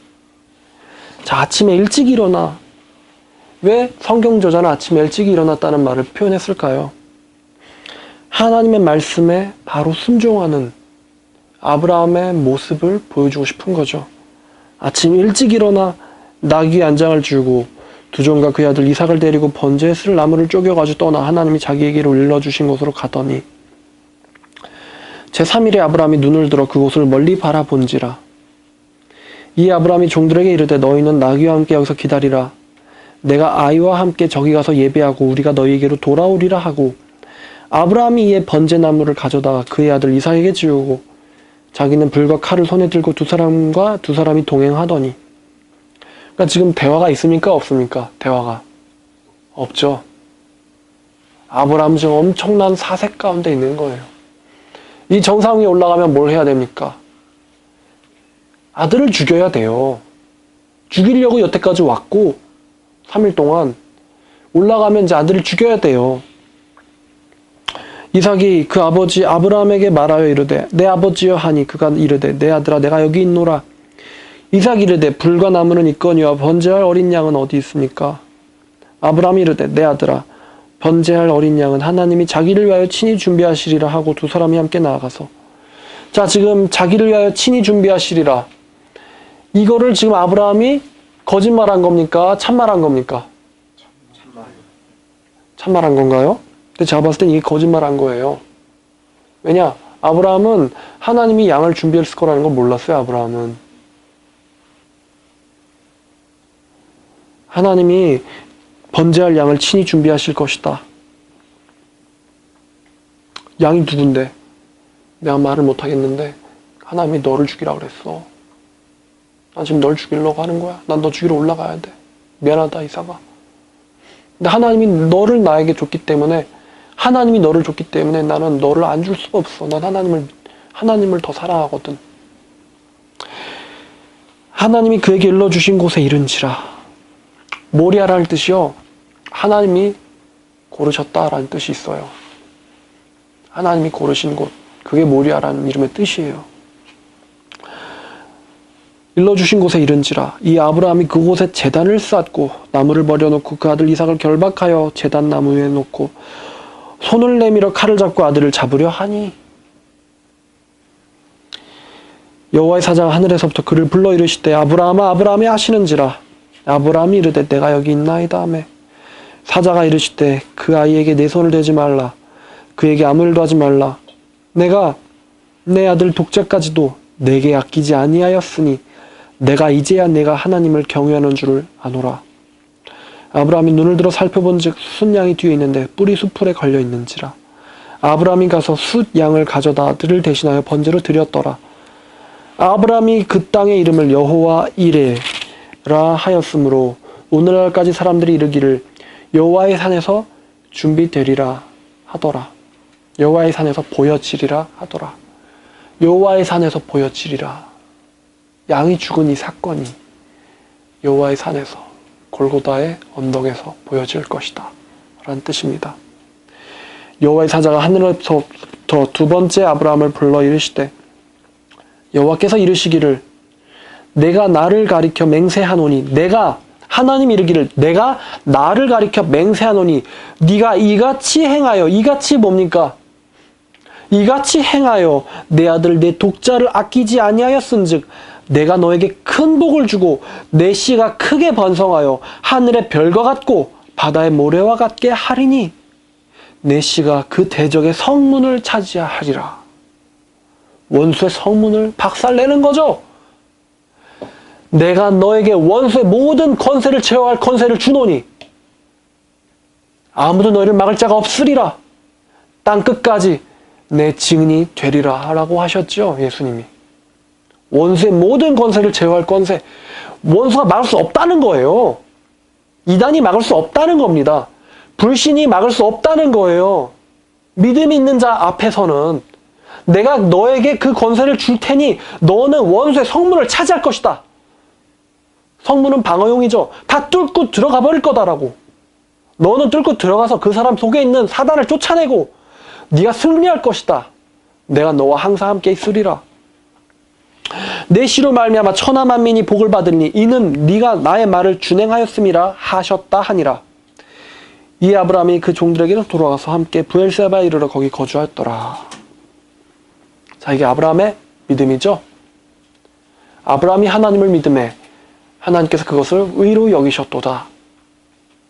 자, 아침에 일찍 일어나. 왜 성경 저자는 아침에 일찍 일어났다는 말을 표현했을까요? 하나님의 말씀에 바로 순종하는 아브라함의 모습을 보여주고 싶은 거죠. 아침 일찍 일어나 나귀의 안장을 지우고 두 종과 그의 아들 이삭을 데리고 번제에 쓸 나무를 쪼개가지고 떠나 하나님이 자기에게 일러주신 곳으로 가더니. 제3일에 아브라함이 눈을 들어 그곳을 멀리 바라본지라. 이 아브라함이 종들에게 이르되 너희는 나귀와 함께 여기서 기다리라. 내가 아이와 함께 저기 가서 예배하고 우리가 너희에게로 돌아오리라 하고 아브라함이 이에 번제나무를 가져다가 그의 아들 이삭에게 지우고 자기는 불과 칼을 손에 들고 두 사람이 동행하더니. 그러니까 지금 대화가 있습니까? 없습니까? 대화가 없죠. 아브라함은 지금 엄청난 사색 가운데 있는 거예요. 이 정상 위에 올라가면 뭘 해야 됩니까? 아들을 죽여야 돼요. 죽이려고 여태까지 왔고 3일 동안 올라가면 이제 아들을 죽여야 돼요. 이삭이 그 아버지 아브라함에게 말하여 이르되 내 아버지여 하니 그가 이르되 내 아들아 내가 여기 있노라. 이삭이 이르되 불과 나무는 있거니와 번제할 어린 양은 어디 있습니까? 아브라함이 이르되 내 아들아 번제할 어린 양은 하나님이 자기를 위하여 친히 준비하시리라 하고 두 사람이 함께 나아가서. 자, 지금 자기를 위하여 친히 준비하시리라. 이거를 지금 아브라함이 거짓말한 겁니까? 참말한 겁니까? 참말한 건가요? 근데 제가 봤을 땐 이게 거짓말한 거예요. 왜냐? 아브라함은 하나님이 양을 준비했을 거라는 걸 몰랐어요. 아브라함은. 하나님이 번제할 양을 친히 준비하실 것이다. 양이 누군데? 내가 말을 못하겠는데 하나님이 너를 죽이라 그랬어. 난 지금 널 죽이려고 하는 거야. 난 너 죽이러 올라가야 돼. 미안하다 이삭아. 근데 하나님이 너를 나에게 줬기 때문에 나는 너를 안 줄 수가 없어. 난 하나님을 더 사랑하거든. 하나님이 그에게 일러주신 곳에 이른지라. 모리아라는 뜻이요, 하나님이 고르셨다라는 뜻이 있어요. 하나님이 고르신 곳, 그게 모리아라는 이름의 뜻이에요. 일러주신 곳에 이른지라 이 아브라함이 그곳에 제단을 쌓고 나무를 버려놓고 그 아들 이삭을 결박하여 제단 나무 위에 놓고 손을 내밀어 칼을 잡고 아들을 잡으려 하니 여호와의 사자가 하늘에서부터 그를 불러 이르시되 아브라함아 아브라함이 하시는지라. 아브라함이 이르되 내가 여기 있나이다 하매 사자가 이르시되 그 아이에게 내 손을 대지 말라. 그에게 아무 일도 하지 말라. 내가 내 아들 독자까지도 내게 아끼지 아니하였으니 내가 이제야 내가 하나님을 경외하는 줄을 아노라. 아브라함이 눈을 들어 살펴본즉 숫 양이 뒤에 있는데 뿔이 숫풀에 걸려 있는지라. 아브라함이 가서 숫 양을 가져다 아들을 대신하여 번제로 드렸더라. 아브라함이 그 땅의 이름을 여호와 이레라 하였으므로 오늘날까지 사람들이 이르기를 여호와의 산에서 준비되리라 하더라. 여호와의 산에서 보여지리라 하더라. 여호와의 산에서 보여지리라. 양이 죽은 이 사건이 여호와의 산에서 골고다의 언덕에서 보여질 것이다 라는 뜻입니다. 여호와의 사자가 하늘에서부터 두 번째 아브라함을 불러 이르시되 여호와께서 이르시기를 내가 나를 가리켜 맹세하노니 내가 하나님이 이르기를 내가 나를 가리켜 맹세하노니 네가 이같이 행하여 이같이 뭡니까? 이같이 행하여 내 아들 내 독자를 아끼지 아니하였은즉 내가 너에게 큰 복을 주고 내 씨가 크게 번성하여 하늘의 별과 같고 바다의 모래와 같게 하리니 내 씨가 그 대적의 성문을 차지하리라. 원수의 성문을 박살내는 거죠. 내가 너에게 원수의 모든 권세를 제어할 권세를 주노니 아무도 너희를 막을 자가 없으리라. 땅 끝까지 내 증인이 되리라 라고 하셨죠. 예수님이. 원수의 모든 권세를 제어할 권세. 원수가 막을 수 없다는 거예요. 이단이 막을 수 없다는 겁니다. 불신이 막을 수 없다는 거예요. 믿음이 있는 자 앞에서는 내가 너에게 그 권세를 줄 테니 너는 원수의 성문을 차지할 것이다. 성문은 방어용이죠. 다 뚫고 들어가 버릴 거다라고. 너는 뚫고 들어가서 그 사람 속에 있는 사단을 쫓아내고 네가 승리할 것이다. 내가 너와 항상 함께 있으리라. 내 씨로 말미암아 천하 만민이 복을 받으니 이는 네가 나의 말을 준행하였음이라 하셨다 하니라. 이 아브라함이 그 종들에게로 돌아가서 함께 브엘세바에 이르러 거기 거주하였더라. 자, 이게 아브라함의 믿음이죠. 아브라함이 하나님을 믿음에 하나님께서 그것을 의로 여기셨도다.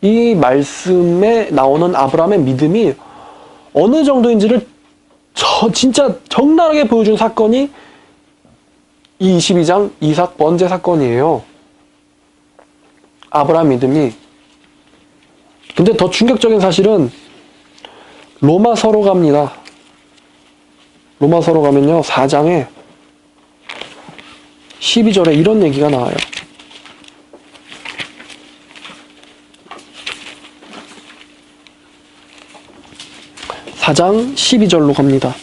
이 말씀에 나오는 아브라함의 믿음이 어느 정도인지를 진짜 적나라하게 보여준 사건이 이 22장 이삭 번제 사건이에요. 아브라함 믿음이. 근데 더 충격적인 사실은 로마서로 갑니다. 로마서로 가면요 4장에 12절에 이런 얘기가 나와요. (4장 12절로) 갑니다.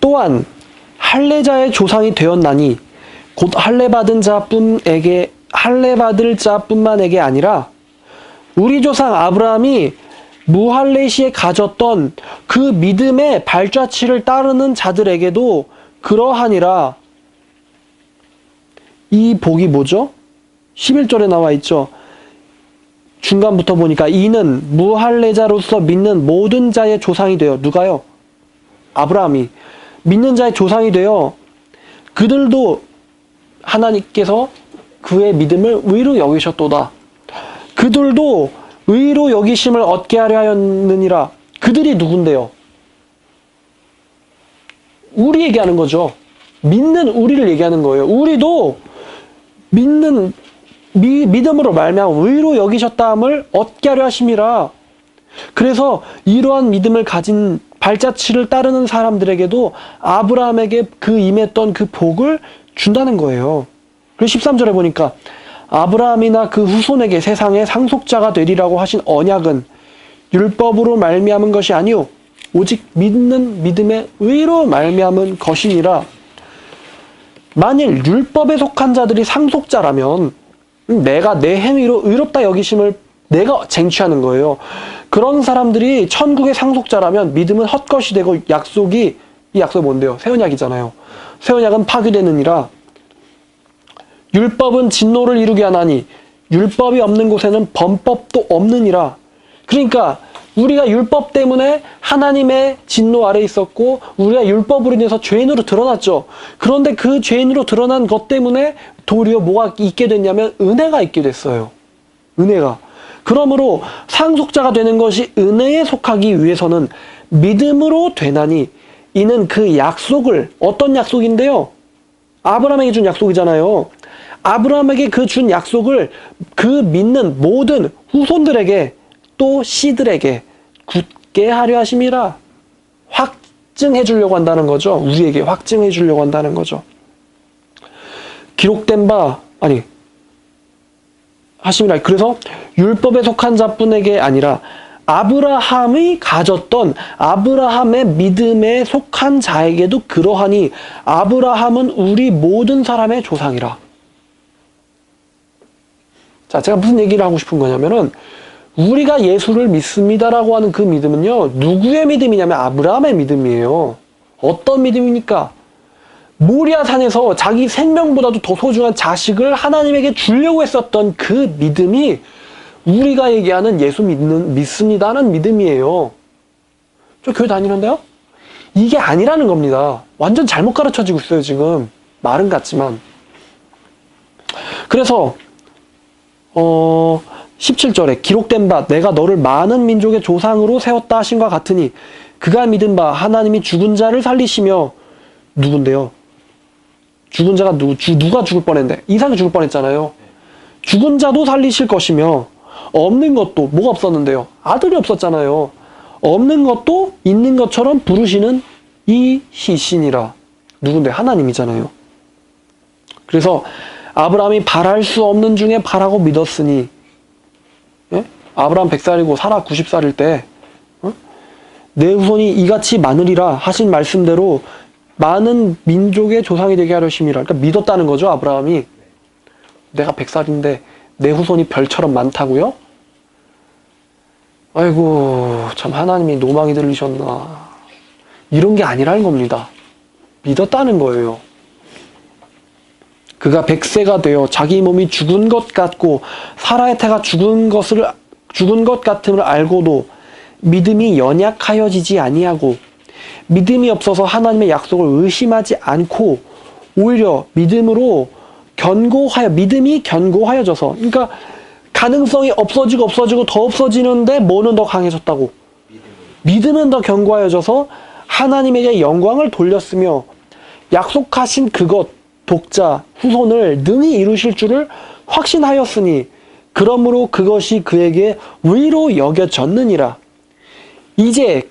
또한 할례자의 조상이 되었나니 곧 할례받은 자뿐에게 할례받을 자뿐만에게 아니라 우리 조상 아브라함이 무할례 시에 가졌던 그 믿음의 발자취를 따르는 자들에게도 그러하니라. 이 복이 뭐죠? 11절에 나와 있죠. 중간부터 보니까 이는 무할례자로서 믿는 모든 자의 조상이 되어. 누가요? 아브라함이 믿는 자의 조상이 되어 그들도 하나님께서 그의 믿음을 의로 여기셨도다. 그들도 의로 여기심을 얻게 하려 하였느니라. 그들이 누군데요? 우리 얘기하는 거죠. 믿는 우리를 얘기하는 거예요. 우리도 믿는 믿음으로 말미암아 의로 여기셨다함을 얻게 하려 하심이라. 그래서 이러한 믿음을 가진 발자취를 따르는 사람들에게도 아브라함에게 그 임했던 그 복을 준다는 거예요. 그리고 13절에 보니까 아브라함이나 그 후손에게 세상의 상속자가 되리라고 하신 언약은 율법으로 말미암은 것이 아니요 오직 믿는 믿음의 의로 말미암은 것이니라. 만일 율법에 속한 자들이 상속자라면 내가 내 행위로 의롭다 여기심을 내가 쟁취하는 거예요. 그런 사람들이 천국의 상속자라면 믿음은 헛것이 되고 이 약속이 뭔데요? 새 언약이잖아요. 새 언약은 파기되느니라. 율법은 진노를 이루게 하나니 율법이 없는 곳에는 범법도 없느니라. 그러니까 우리가 율법 때문에 하나님의 진노 아래 있었고 우리가 율법으로 인해서 죄인으로 드러났죠. 그런데 그 죄인으로 드러난 것 때문에 도리어 뭐가 있게 됐냐면 은혜가 있게 됐어요. 은혜가. 그러므로 상속자가 되는 것이 은혜에 속하기 위해서는 믿음으로 되나니 이는 그 약속을 어떤 약속인데요? 아브라함에게 준 약속이잖아요. 아브라함에게 그 준 약속을 그 믿는 모든 후손들에게 또 씨들에게 굳게 하려 하심이라. 확증해 주려고 한다는 거죠. 우리에게 확증해 주려고 한다는 거죠. 기록된 바 하심이라. 그래서 율법에 속한 자뿐에게 아니라 아브라함이 가졌던 아브라함의 믿음에 속한 자에게도 그러하니 아브라함은 우리 모든 사람의 조상이라. 자, 제가 무슨 얘기를 하고 싶은 거냐면은 우리가 예수를 믿습니다라고 하는 그 믿음은요, 누구의 믿음이냐면 아브라함의 믿음이에요. 어떤 믿음입니까? 모리아 산에서 자기 생명보다도 더 소중한 자식을 하나님에게 주려고 했었던 그 믿음이 우리가 얘기하는 예수 믿습니다는 믿음이에요. 저 교회 다니는데요? 이게 아니라는 겁니다. 완전 잘못 가르쳐지고 있어요, 지금. 말은 같지만. 그래서 17절에 기록된 바 내가 너를 많은 민족의 조상으로 세웠다 하신과 같으니 그가 믿은 바 하나님이 죽은 자를 살리시며 누군데요? 죽은 자가 누가 죽을 뻔했는데? 이삭이 죽을 뻔했잖아요. 죽은 자도 살리실 것이며 없는 것도 뭐가 없었는데요? 아들이 없었잖아요. 없는 것도 있는 것처럼 부르시는 이 시신이라. 누군데? 하나님이잖아요. 그래서 아브라함이 바랄 수 없는 중에 바라고 믿었으니, 예? 아브라함 100살이고 사라 90살일 때 내 후손이 이같이 많으리라 하신 말씀대로 많은 민족의 조상이 되게 하려심이라. 그러니까 믿었다는 거죠, 아브라함이. 내가 100살인데 내 후손이 별처럼 많다고요? 아이고, 참 하나님이 노망이 들리셨나. 이런 게 아니라는 겁니다. 믿었다는 거예요. 그가 100세가 되어 자기 몸이 죽은 것 같고 사라의 태가 죽은 것 같음을 알고도 믿음이 연약하여지지 아니하고 믿음이 없어서 하나님의 약속을 의심하지 않고 오히려 믿음이 견고하여져서, 그러니까 가능성이 없어지고 더 없어지는데 뭐는 더 강해졌다고? 믿음은 더 견고하여져서 하나님에게 영광을 돌렸으며 약속하신 그것, 독자, 후손을 능히 이루실 줄을 확신하였으니 그러므로 그것이 그에게 의로 여겨졌느니라. 이제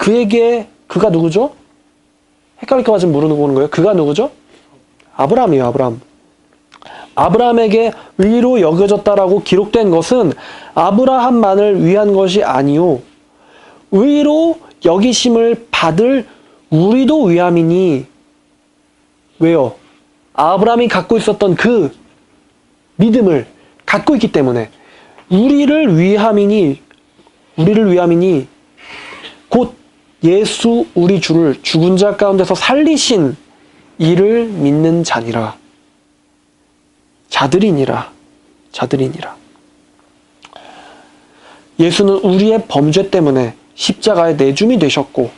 그가 누구죠? 헷갈릴까봐 지금 물어보는 거예요. 그가 누구죠? 아브라함이에요, 아브라함. 아브라함에게 의로 여겨졌다라고 기록된 것은 아브라함만을 위한 것이 아니요 의로 여기심을 받을 우리도 위함이니. 왜요? 아브라함이 갖고 있었던 그 믿음을 갖고 있기 때문에 우리를 위함이니 곧 예수 우리 주를 죽은 자 가운데서 살리신 이를 믿는 자니라. 자들이니라. 예수는 우리의 범죄 때문에 십자가에 내줌이 되셨고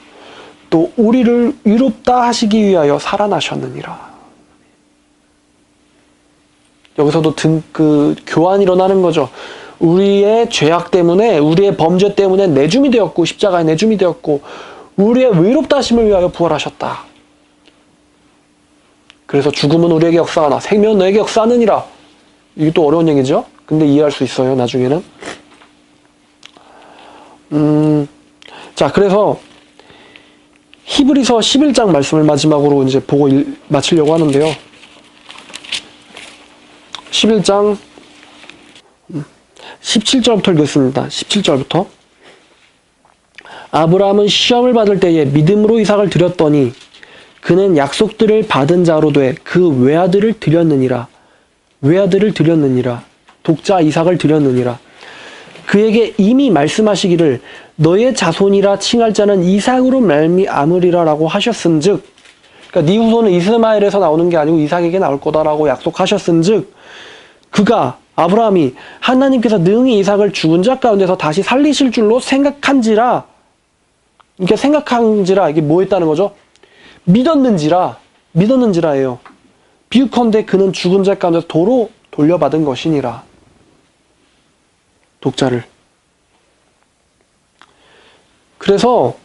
또 우리를 의롭다 하시기 위하여 살아나셨느니라. 여기서도 교환이 일어나는 거죠. 우리의 죄악 때문에, 우리의 범죄 때문에 내줌이 되었고, 십자가에 내줌이 되었고, 우리의 의롭다 하심을 위하여 부활하셨다. 그래서 죽음은 우리에게 역사하나 생명은 너에게 역사하느니라. 이게 또 어려운 얘기죠? 근데 이해할 수 있어요, 나중에는. 자, 그래서 히브리서 11장 말씀을 마지막으로 이제 보고 마치려고 하는데요. 11장 17절부터 읽겠습니다. 17절부터. 아브라함은 시험을 받을 때에 믿음으로 이삭을 드렸더니 그는 약속들을 받은 자로 돼 그 외아들을 드렸느니라. 외아들을 드렸느니라. 독자 이삭을 드렸느니라. 그에게 이미 말씀하시기를 너의 자손이라 칭할 자는 이삭으로 말미암으리라 라고 하셨은즉, 그러니까 네 후손은 이스마엘에서 나오는 게 아니고 이삭에게 나올 거다라고 약속하셨은즉, 그가 아브라함이 하나님께서 능히 이삭을 죽은 자 가운데서 다시 살리실 줄로 생각한지라. 이게 생각한지라, 이게 뭐 했다는 거죠? 믿었는지라예요. 비유컨대 그는 죽은 자 가운데서 도로 돌려받은 것이니라. 독자를. 그래서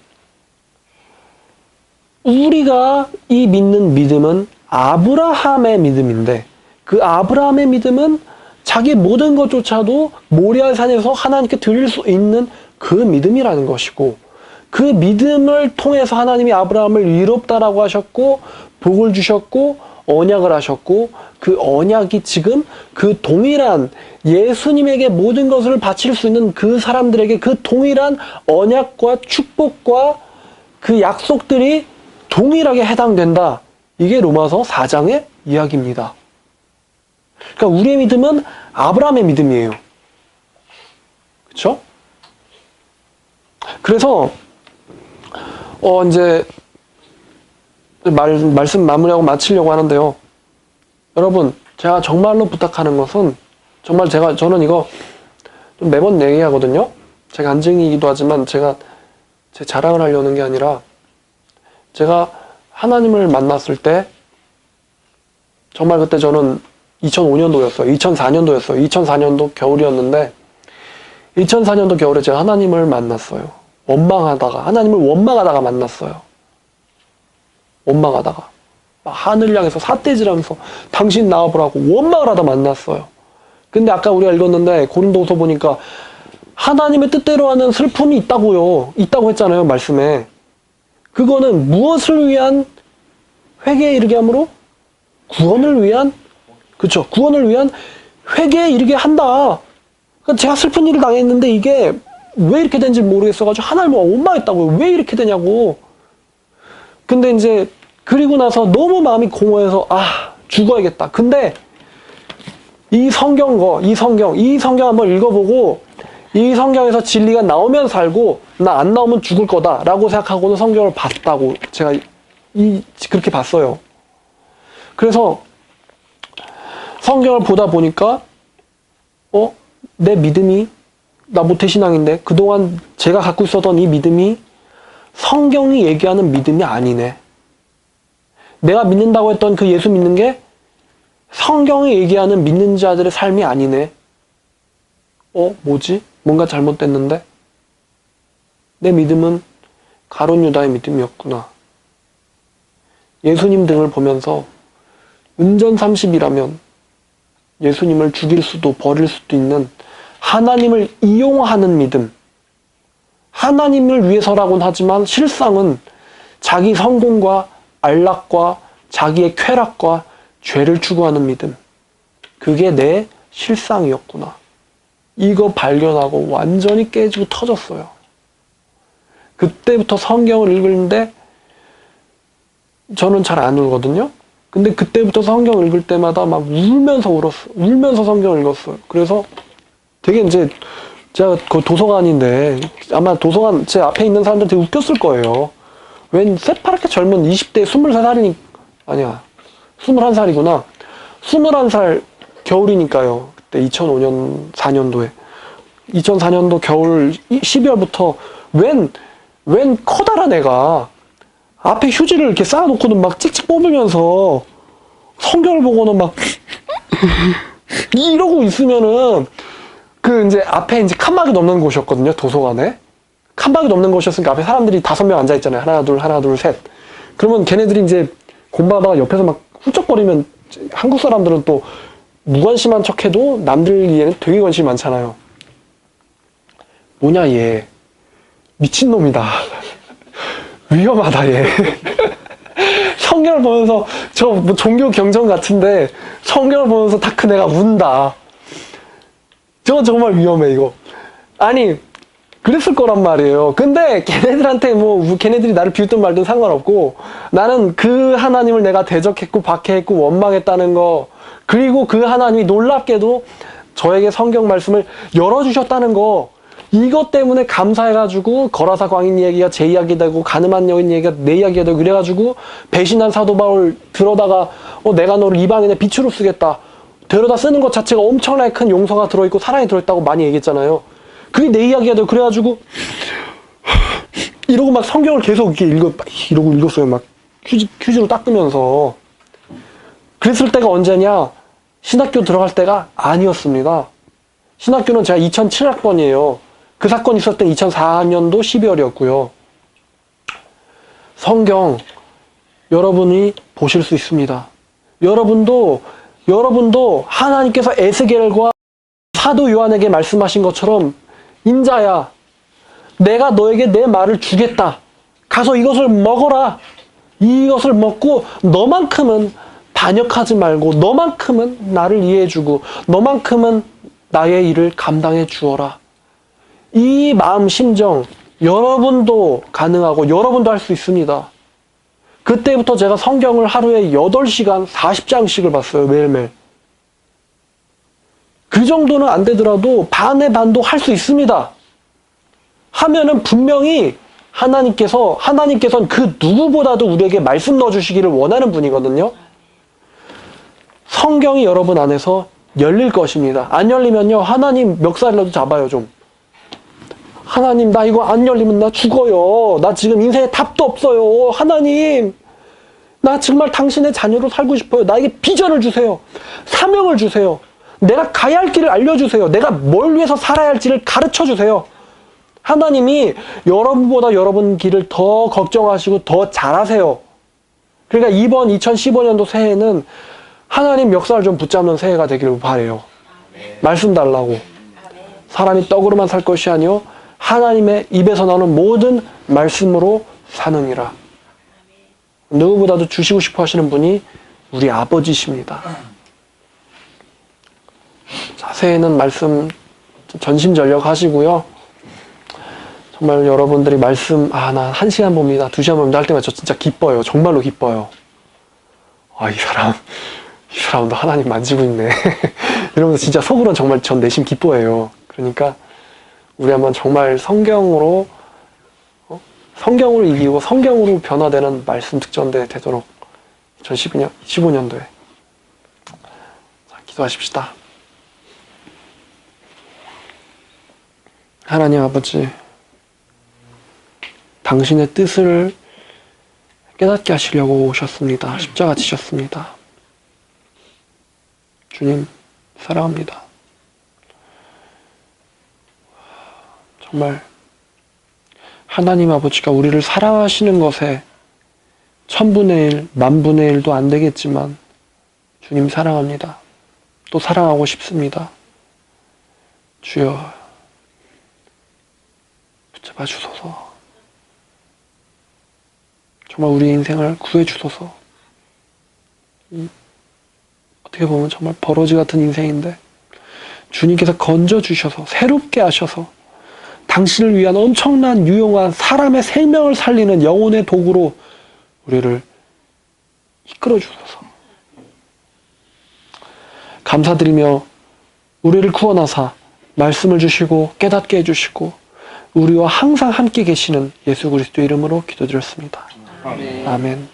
우리가 이 믿는 믿음은 아브라함의 믿음인데, 그 아브라함의 믿음은 자기 모든 것조차도 모리아 산에서 하나님께 드릴 수 있는 그 믿음이라는 것이고, 그 믿음을 통해서 하나님이 아브라함을 의롭다라고 하셨고 복을 주셨고 언약을 하셨고, 그 언약이 지금 그 동일한 예수님에게 모든 것을 바칠 수 있는 그 사람들에게 그 동일한 언약과 축복과 그 약속들이 동일하게 해당된다. 이게 로마서 4장의 이야기입니다. 그러니까 우리의 믿음은 아브라함의 믿음이에요. 그렇죠? 그래서 이제 말씀 마무리하고 마치려고 하는데요. 여러분, 제가 정말로 부탁하는 것은, 정말 저는 이거 좀 매번 얘기하거든요. 제가 간증이기도 하지만 제가 제 자랑을 하려는 게 아니라, 제가 하나님을 만났을 때 정말 그때 저는 2005년도였어요. 2004년도였어요. 2004년도 겨울이었는데 2004년도 겨울에 제가 하나님을 만났어요. 하나님을 원망하다가 만났어요. 원망하다가 하늘 향해서 삿대질하면서 당신 나와보라고 원망을 하다 만났어요. 근데 아까 우리가 읽었는데 고린도서 보니까 하나님의 뜻대로 하는 슬픔이 있다고 했잖아요, 말씀에. 그거는 무엇을 위한, 회개에 이르게 함으로 구원을 위한, 그쵸, 구원을 위한 회개에 이르게 한다. 그러니까 제가 슬픈 일을 당했는데 이게 왜 이렇게 된지 모르겠어가지고 하나님을 원망했다고요. 왜 이렇게 되냐고. 근데 이제 그리고 나서 너무 마음이 공허해서 죽어야겠다. 근데 이 성경 한번 읽어보고 이 성경에서 진리가 나오면 살고 나 안 나오면 죽을 거다라고 생각하고는 성경을 봤다고 제가 그렇게 봤어요. 그래서 성경을 보다 보니까 내 믿음이, 나 모태신앙인데 그동안 제가 갖고 있었던 이 믿음이 성경이 얘기하는 믿음이 아니네. 내가 믿는다고 했던 그 예수 믿는 게 성경이 얘기하는 믿는 자들의 삶이 아니네. 뭐지? 뭔가 잘못됐는데? 내 믿음은 가룟 유다의 믿음이었구나. 예수님 등을 보면서 은전 30이라면 예수님을 죽일 수도 버릴 수도 있는 하나님을 이용하는 믿음. 하나님을 위해서라고는 하지만 실상은 자기 성공과 안락과 자기의 쾌락과 죄를 추구하는 믿음. 그게 내 실상이었구나. 이거 발견하고 완전히 깨지고 터졌어요. 그때부터 성경을 읽는데 저는 잘 안 울거든요. 근데 그때부터 성경 읽을 때마다 막 울면서 울었어요. 울면서 성경을 읽었어요. 그래서 되게 이제 제가 그 도서관인데 아마 도서관 제 앞에 있는 사람들 되게 웃겼을 거예요. 웬 새파랗게 젊은 20대 23살이니 아니야 21살이구나. 21살 겨울이니까요. 그때 2005년 4년도에 2004년도 겨울 12월부터 웬 커다란 애가 앞에 휴지를 이렇게 쌓아놓고는 막 찍찍 뽑으면서 성경을 보고는 막 이러고 있으면은 그 이제 앞에 이제 칸막이 넘는 곳이었거든요. 도서관에 칸막이 넘는 곳이었으니까 앞에 사람들이 5명 앉아 있잖아요. 하나 둘 셋. 그러면 걔네들이 이제 공부하다가 옆에서 막 훌쩍거리면 한국 사람들은 또 무관심한 척해도 남들이에는 되게 관심이 많잖아요. 뭐냐 얘 미친놈이다. 위험하다 얘. 성경을 보면서 저 뭐 종교 경전 같은데 성경을 보면서 다 큰 애가 운다. 저건 정말 위험해 이거. 아니 그랬을 거란 말이에요. 근데 걔네들한테 뭐 걔네들이 나를 비웃든 말든 상관없고 나는 그 하나님을 내가 대적했고 박해했고 원망했다는 거, 그리고 그 하나님이 놀랍게도 저에게 성경 말씀을 열어주셨다는 거, 이것 때문에 감사해가지고 거라사 광인 얘기가 제 이야기 되고 가늠한 여인 얘기가 내 이야기가 되고 그래가지고 배신한 사도 바울 들어다가 내가 너를 이방인의 빛으로 쓰겠다 데려다 쓰는 것 자체가 엄청나게 큰 용서가 들어있고 사랑이 들어있다고 많이 얘기했잖아요. 그게 내 이야기가 되고 그래가지고 이러고 막 성경을 계속 이러고 읽었어요. 막 휴지로 닦으면서. 그랬을 때가 언제냐? 신학교 들어갈 때가 아니었습니다. 신학교는 제가 2007학번이에요. 그 사건이 있었을 때 2004년도 12월이었고요. 성경 여러분이 보실 수 있습니다. 여러분도 하나님께서 에스겔과 사도 요한에게 말씀하신 것처럼 인자야, 내가 너에게 내 말을 주겠다. 가서 이것을 먹어라. 이것을 먹고 너만큼은 반역하지 말고 너만큼은 나를 이해해주고 너만큼은 나의 일을 감당해 주어라. 이 마음 심정 여러분도 가능하고 여러분도 할 수 있습니다. 그때부터 제가 성경을 하루에 8시간 40장씩을 봤어요. 매일매일. 그 정도는 안 되더라도 반의 반도 할 수 있습니다. 하면은 분명히 하나님께서는 그 누구보다도 우리에게 말씀 넣어주시기를 원하는 분이거든요. 성경이 여러분 안에서 열릴 것입니다. 안 열리면요, 하나님 멱살이라도 잡아요, 좀. 하나님, 나 이거 안 열리면 나 죽어요. 나 지금 인생에 답도 없어요. 하나님, 나 정말 당신의 자녀로 살고 싶어요. 나에게 비전을 주세요. 사명을 주세요. 내가 가야 할 길을 알려주세요. 내가 뭘 위해서 살아야 할지를 가르쳐 주세요. 하나님이 여러분보다 여러분 길을 더 걱정하시고 더 잘하세요. 그러니까 이번 2015년도 새해는 하나님 멱살을 좀 붙잡는 새해가 되기를 바라요. 말씀 달라고. 사람이 떡으로만 살 것이 아니요 하나님의 입에서 나오는 모든 말씀으로 사느니라. 누구보다도 주시고 싶어 하시는 분이 우리 아버지십니다. 자, 새해는 말씀 전심전력 하시고요. 정말 여러분들이 말씀, 나 1시간 봅니다. 2시간 봅니다. 할 때마다 저 진짜 기뻐요. 정말로 기뻐요. 이 사람도 하나님 만지고 있네. 이러면서 진짜 속으로는 정말 전 내심 기뻐해요. 그러니까 우리 한번 정말 성경으로 이기고 성경으로 변화되는 말씀 특전대 되도록 2015년도에 자, 기도하십시다. 하나님 아버지, 당신의 뜻을 깨닫게 하시려고 오셨습니다. 십자가 지셨습니다. 주님, 사랑합니다. 정말 하나님 아버지가 우리를 사랑하시는 것에 1000분의 1, 10,000분의 1도 안 되겠지만 주님 사랑합니다. 또 사랑하고 싶습니다. 주여, 붙잡아 주소서. 정말 우리 인생을 구해 주소서. 어떻게 보면 정말 버러지 같은 인생인데 주님께서 건져주셔서 새롭게 하셔서 당신을 위한 엄청난 유용한 사람의 생명을 살리는 영혼의 도구로 우리를 이끌어 주소서. 감사드리며 우리를 구원하사 말씀을 주시고 깨닫게 해주시고 우리와 항상 함께 계시는 예수 그리스도 이름으로 기도드렸습니다. 아멘.